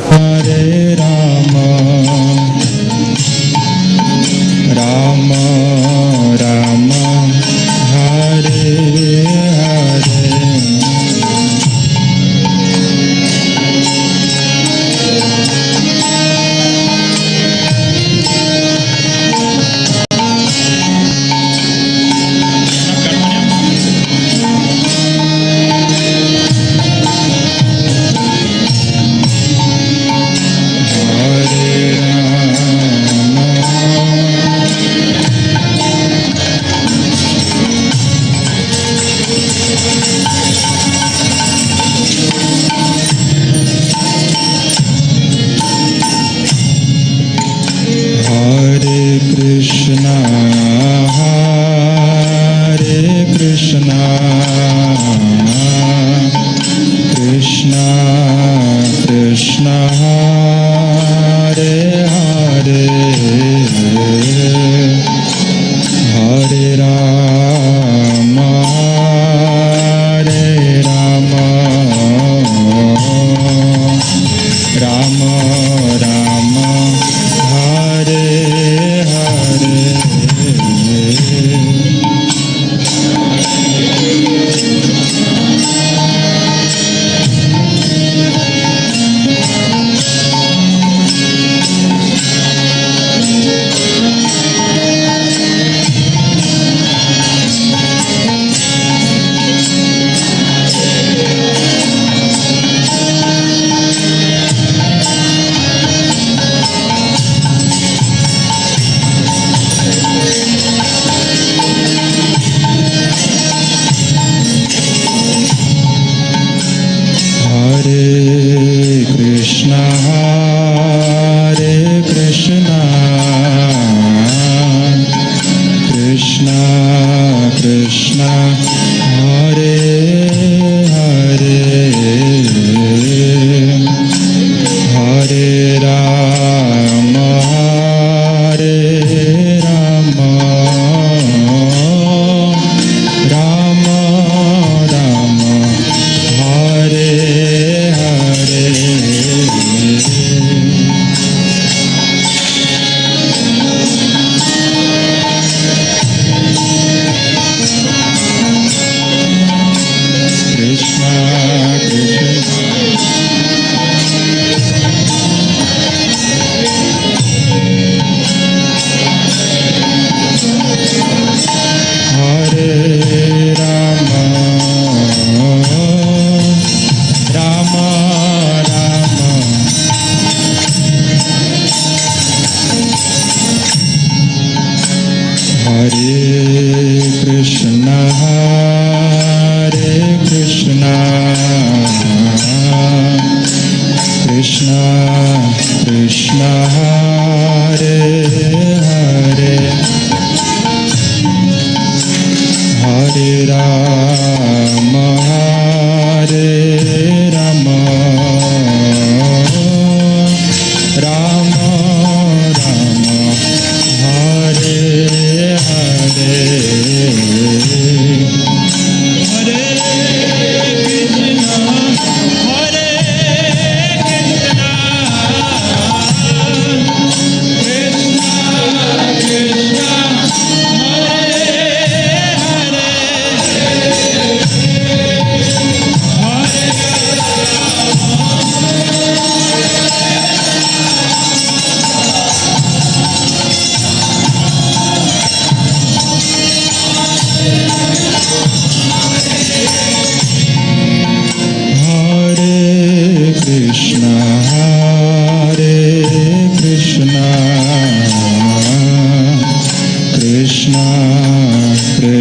Hare Rama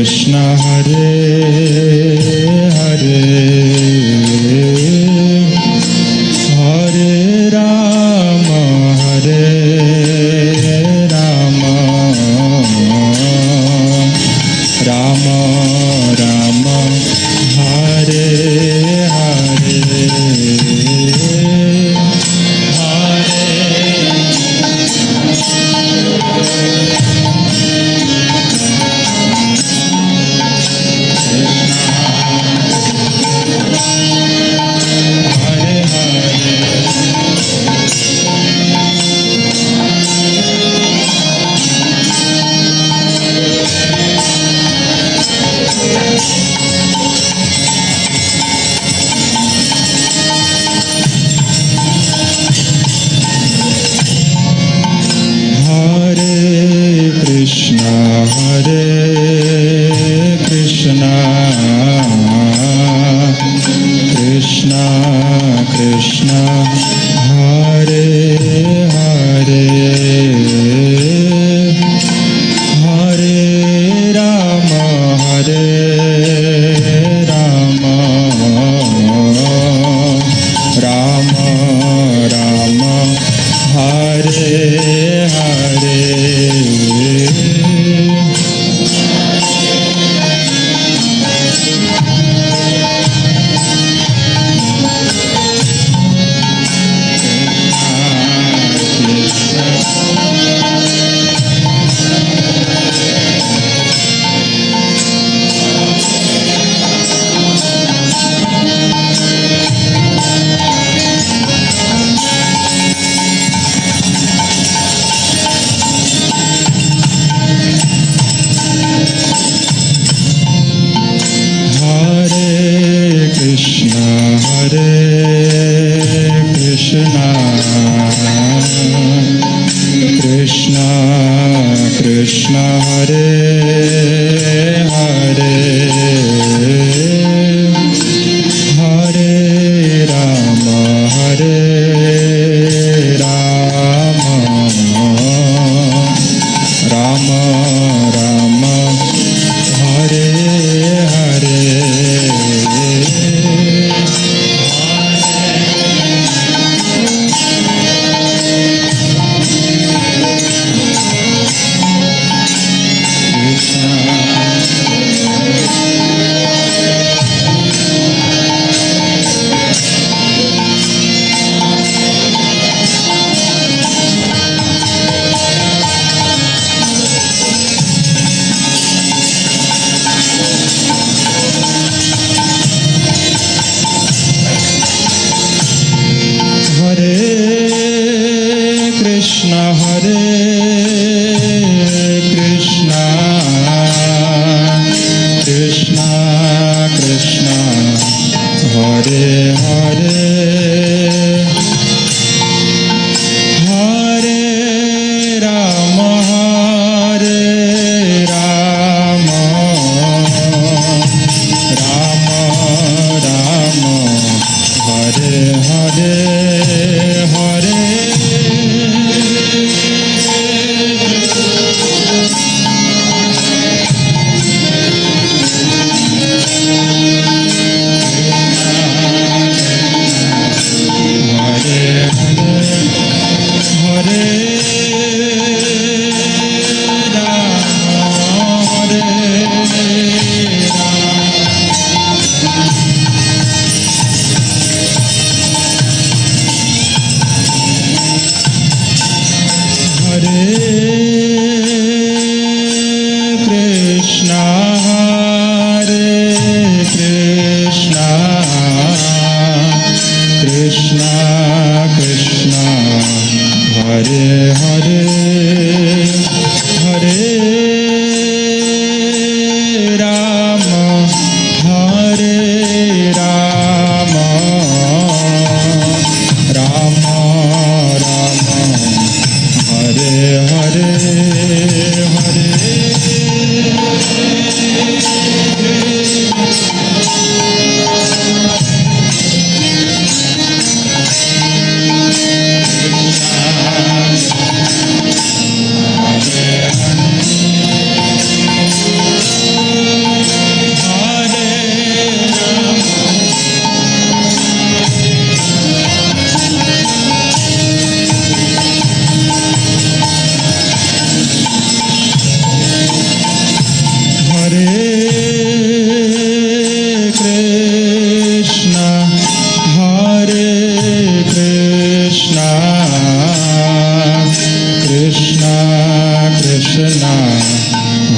Krishna Hare Hare Hare Rama Hare Rama Rama Rama Hare Hare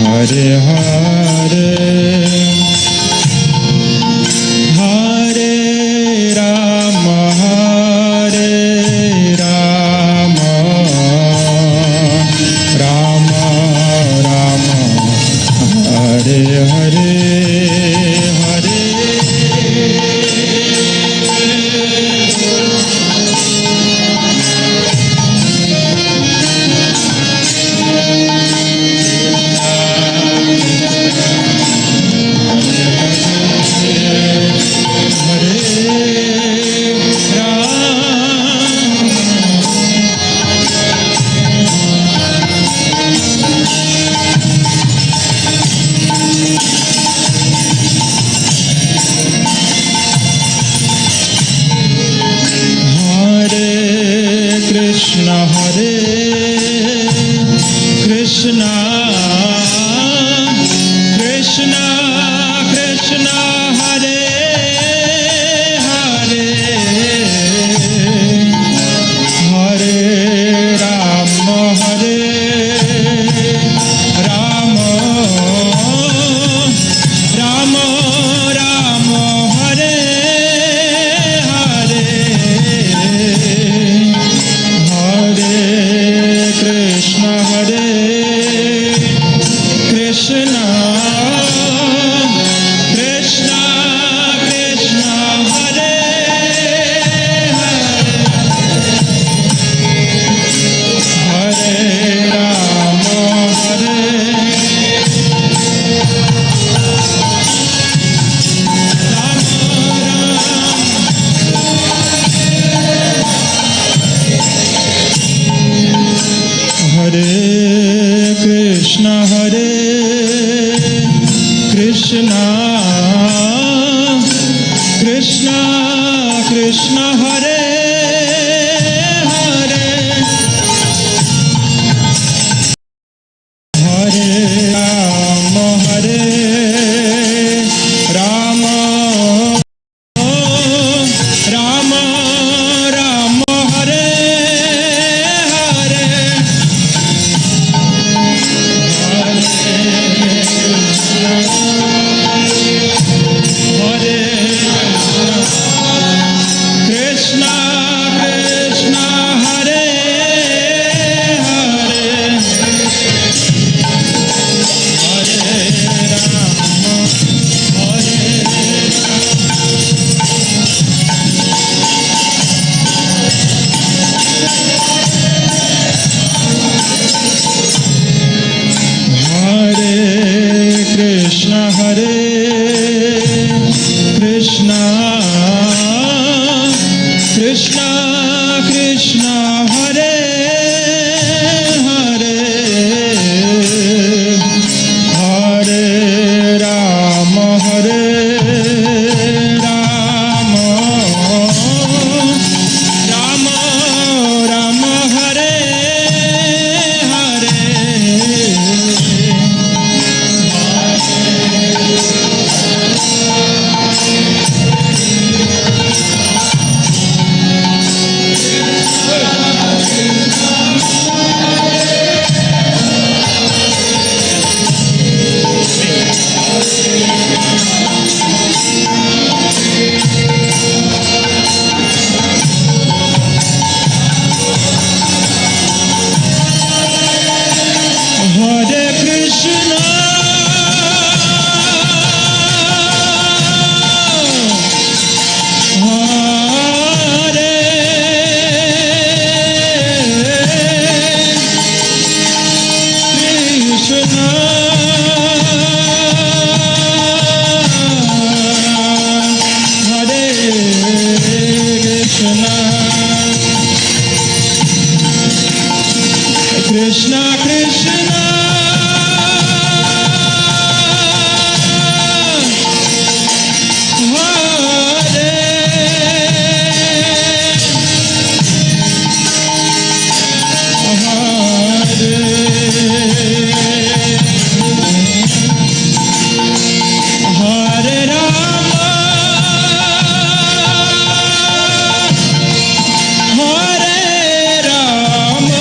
Hare Hare Hare Rama Hare Rama Rama Rama Hare Hare Hare Krishna Hare Krishna Krishna Krishna Hare Hare Hare Rama Hare Rama Rama Rama Hare Hare Hare Krishna Hare Krishna Krishna Krishna Hare Hare Hare Rama Hare Hare Krishna Hare Krishna Krishna Krishna Hare Hare Hare Rama Hare Rama Rama Rama Hare Hare Hare Krishna Krishna Hare Hare Hare Rama Hare Hare Krishna Hare Krishna Krishna Krishna Hare Hare Hare Rama Hare Rama Rama Rama Hare Hare Hare Krishna Hare Krishna Hare Krishna Krishna Krishna Hare Rama Hare Rama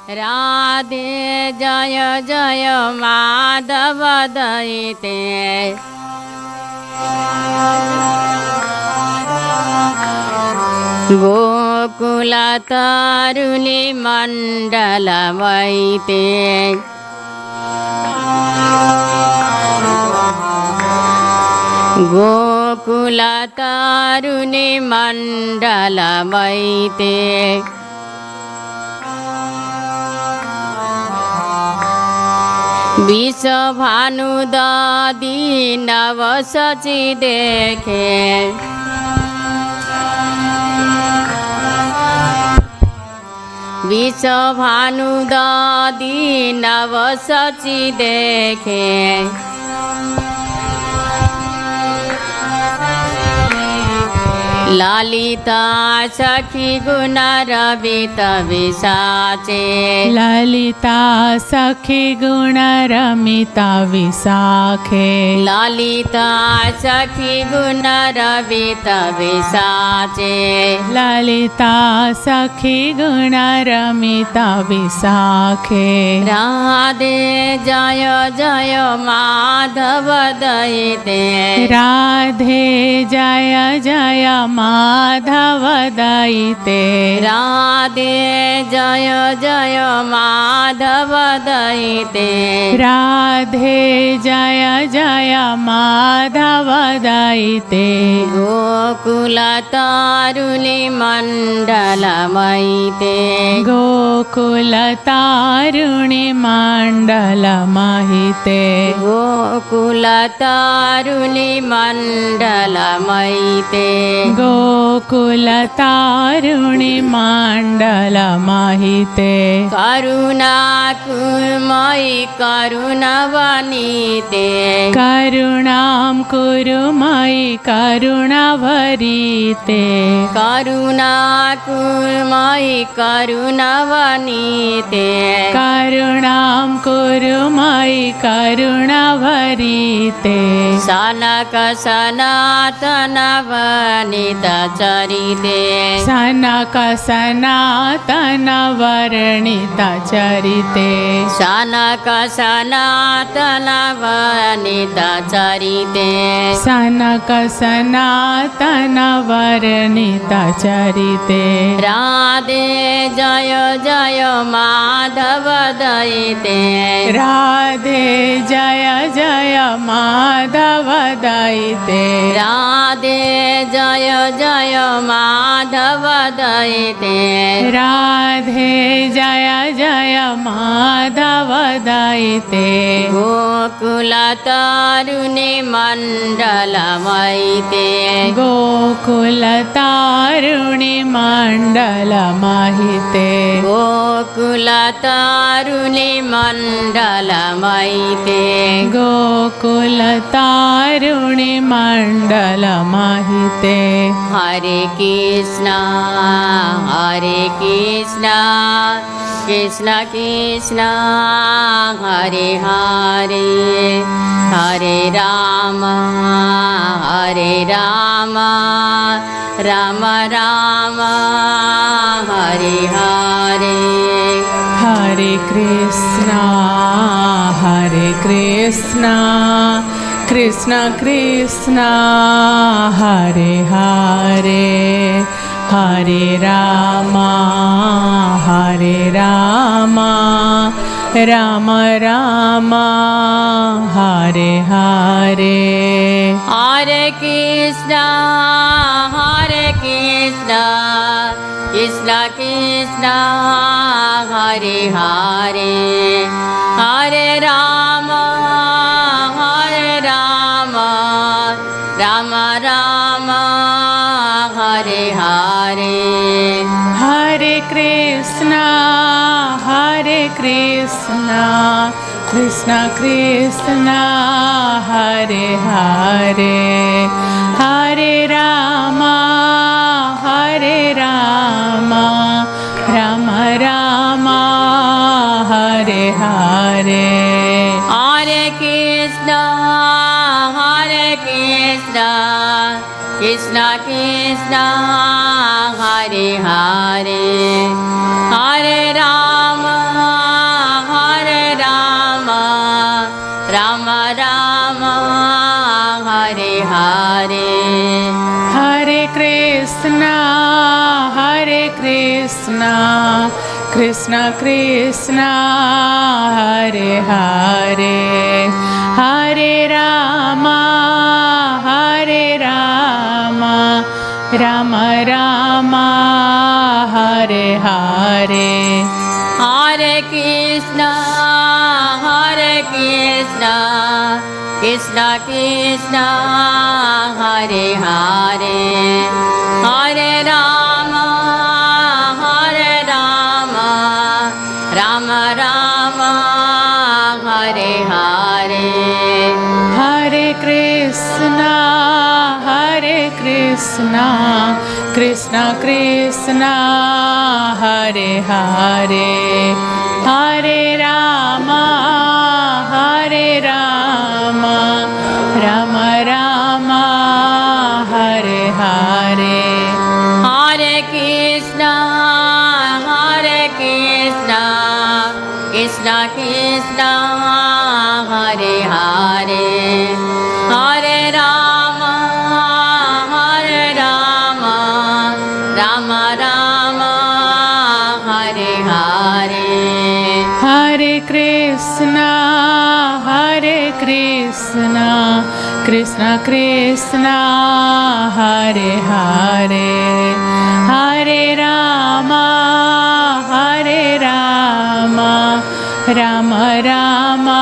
Radhe जय जय माधव दयिते गोकुलतरुणी मण्डलमयिते गोकुलतरुणी मण्डलमयिते विश्वभानुदधि नवसचि देखे विश्वभानुदधि नवसचि देखे ललिता सखी गुण रवित विसाचे
ललिता सखी गुण रमिता विसाखे
ललिता सखी गुण रवित विसाचे
ललिता सखी गुण रमिता विसाखे
राधे जय जय माधव दयिते
राधे जय जय माधव दयिते
राधे जय जय माधव दयिते
राधे जय जय माधव दयिते
गोकुलतारुणी मण्डलमयिते
गोकुलतारुणी मण्डलमयिते
गोकुलतारुणी मण्डलमयिते
गोकुलतारुणी मण्डलमयिते
करुणाकुर्मयि करुणवनिते
करुणां कुरु मयि करुणभरिते
करुणाकुर्मयि करुणवनिते
करुणां कुरु मयि करुणभरिते
सनक सनातन वनित चरिते
सनक सनातन वर्णित चरिते
सनक सनातन वनित चरिते
सनक सनातन वर्णित चरिते
राधे जय जय माधव दयिते
राधे जय जय माधव दयिते
राधे जय जय माधव दयिते
राधे जय जय माधव दयिते
गोकुलतारुणी मण्डलमयिते
गोकुलतारुणी मण्डलमयिते
गोकुलतारुणी मण्डलमयिते
गोकुलतारुणी मण्डलमयिते
हरे Krishna Krishna Krishna Hare Hare Hare Ram Ram Ram Hare Hare
Hare Krishna Krishna Krishna Hare Hare Hare Ram Ram Ram Hare Hare
Hare Krishna Krishna Krishna Hare Hare Hare Ram Ram Ram Hare Hare
Hare Krishna Krishna Krishna Hare Hare Hare Ram Ram Ram Hare Hare
Hare Krishna Krishna Krishna Hare Hare Hare Ram
Krishna, Krishna Krishna, Hare Hare, Hare Rama, Hare Rama, Rama Rama, Hare Hare.
Hare Krishna, Krishna Krishna, Hare Hare, Hare Rama, Rama Rama, Hare Hare.
Hare Krishna, Krishna Krishna, Hare Hare, Hare Rama, Rama Rama, Hare Hare.
Hare Krishna, Krishna Krishna, Hare Hare, Hare Rama, Rama Rama, Hare Hare.
Hare Krishna, Krishna Krishna, Hare Hare, Hare Rama, Rama Rama,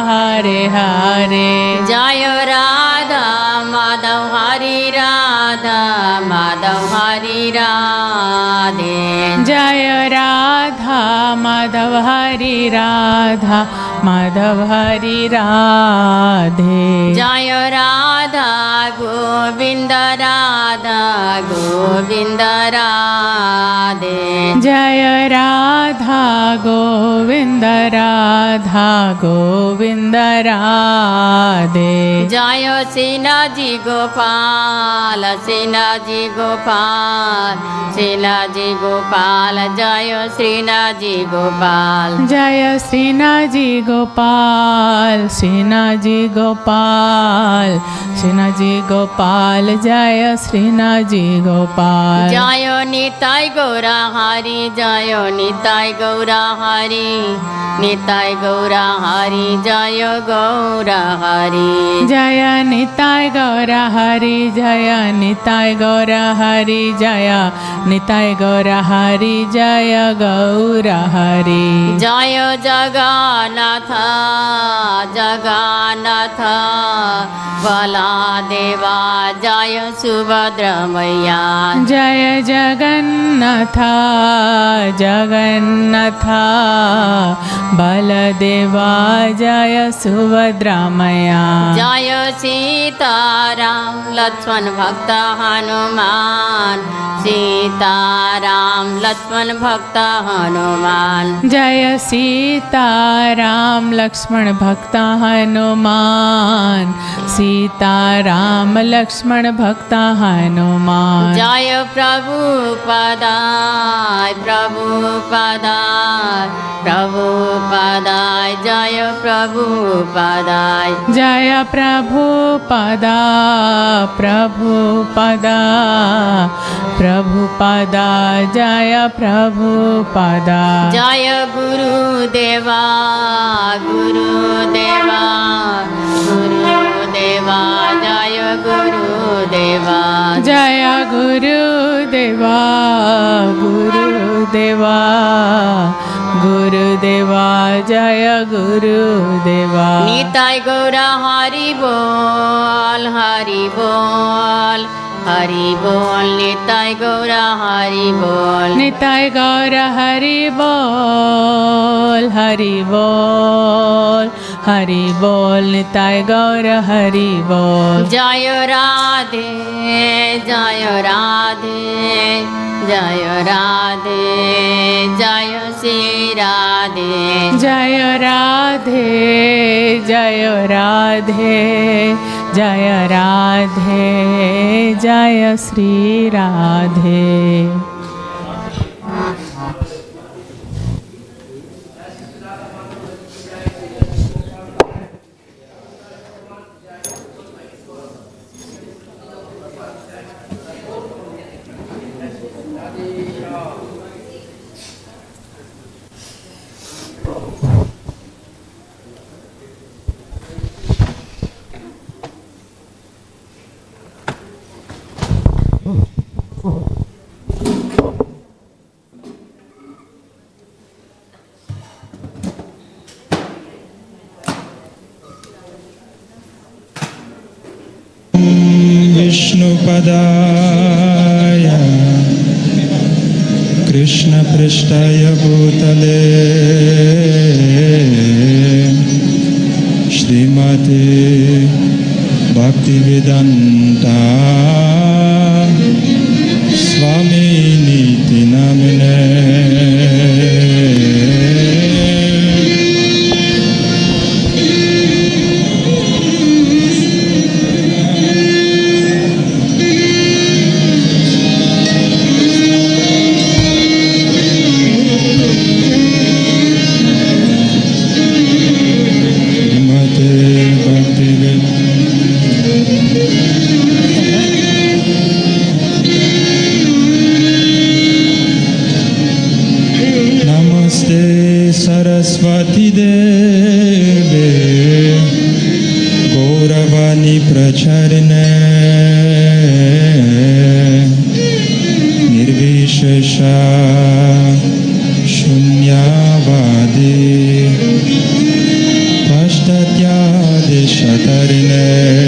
Hare Hare.
Jaya Radha Madhav Hari Radha Madhav Hari Radhe.
Jaya Radha Madhav Hari Radha Madhav Hari Radhe.
Jaya Radha Govinda Radha Govinda Radhe.
Jaya Radha Govinda Radha Govinda Radhe.
Jaya Sinaji Gopal Sinaji Gopal Sinaji Gopal. Jaya Srinaji Gopal.
Jaya Srinaji Gopal, Srinaji Gopal, Srinaji Gopal, Jaya Srinaji Gopal.
Jaya Nitai Gaura Hari, Jaya Nitai Gaura Hari, Nitai Gaura Hari, Jaya Gaura Hari.
Jaya Nitai Gaura Hari, Jaya Nitai Gaura Hari, Jaya Nitai Gaura Hari, Jaya Gaura Hari.
Jaya Jagannatha, Jagannatha, Baladeva, Jaya Subhadra Maya.
Jaya Jagannatha, Jagannatha, Baladeva, Jaya Subhadramaya.
Jaya Sitaram, Lakshman Bhakta Hanuman, Sitaram, Lakshman Bhakta Hanuman.
Jaya Sita Ram Lakshman Bhakta Hanuman, Sita Ram Lakshman Bhakta Hanuman.
Jaya Prabhupada, Prabhupada, Prabhupada, Jaya Prabhupada.
Jaya Prabhupada, Prabhupada, Prabhupada, Jaya Prabhupada.
Jaya Guru Deva, Guru Deva, Guru Deva, Jaya Guru Deva.
Jaya Guru Deva, Guru Deva, Guru Deva, Jaya Guru Deva.
Nitai Gaura Hari Bol, Hari Bol, Hari Bol. Nitai Gaura Hari Bol.
Nitai Gaura Hari Bol, Hari Bol, Hari Bol. Nitai Gaura Hari Bol.
Jaya Radhe, Jaya Radhe, Jaya Radhe, Jaya Sri Radhe.
Jaya Radhe, Jaya Radhe, Jaya Radhe, Jaya Sri Radhe.
Krishna Prishtaya Bhutale Shrimate Bhaktivedanta Swami Niti Namine Saraswati Deve Gauravani Pracharine Nirvishesha Shunyavadi Pashtatyadi Shatarine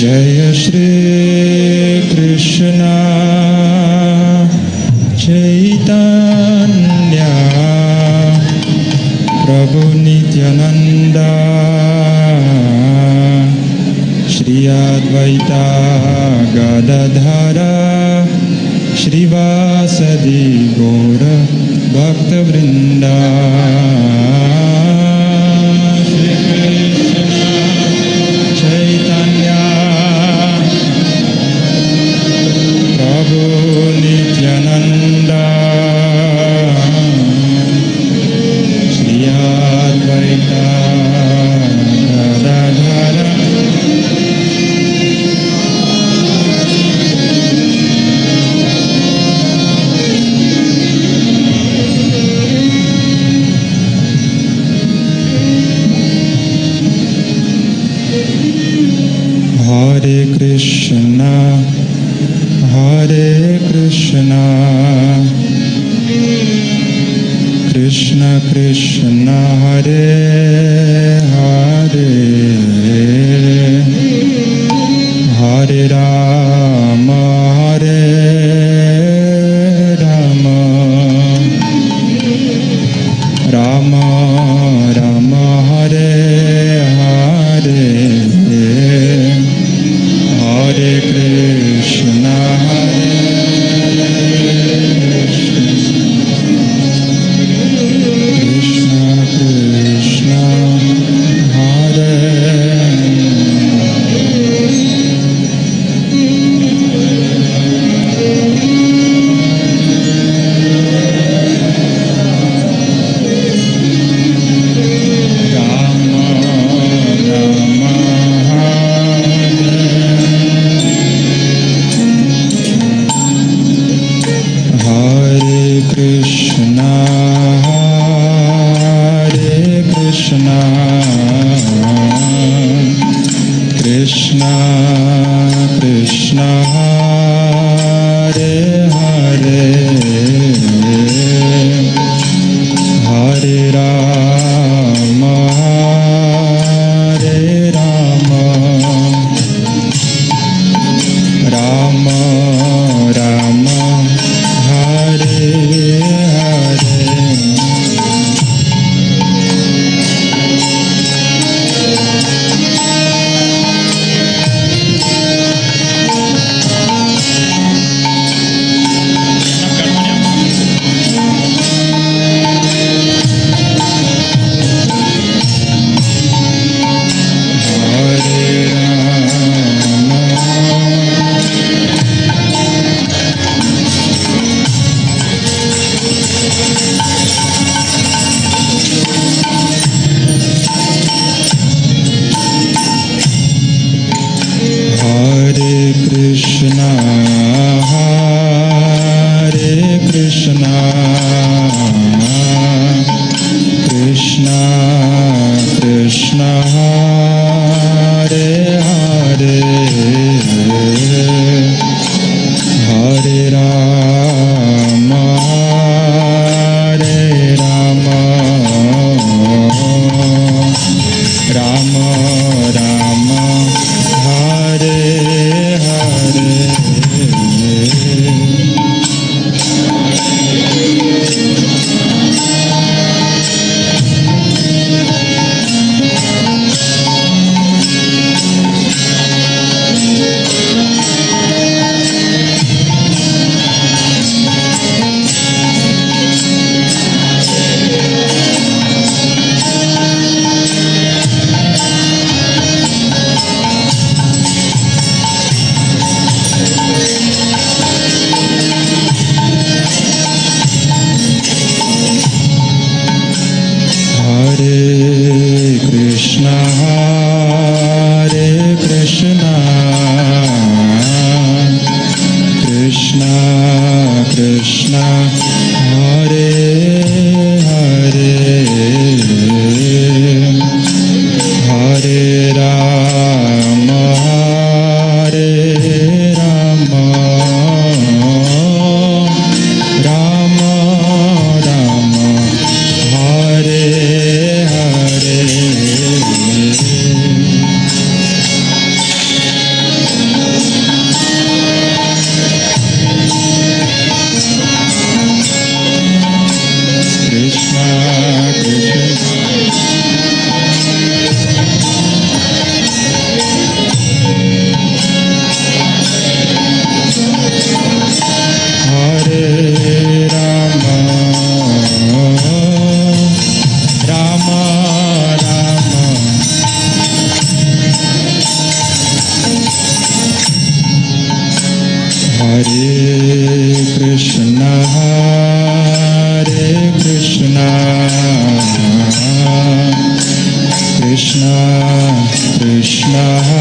Jaya Shri Krishna Chaitanya Prabhu Nityananda Shri Advaita Gadadhara Shri Vasadi Gaura Bhakta Vrinda Nityananda Shri Advaita Gadadhara Hare Krishna Hare Krishna Krishna Krishna Hare Hare Hare Rama Hare Rama Rama Rama Hare Hare Hare Krishna Krishna Krishna Hare Hare Hare Rama Hare Rama Rama Rama Hare Hare Krishna Krishna Krishna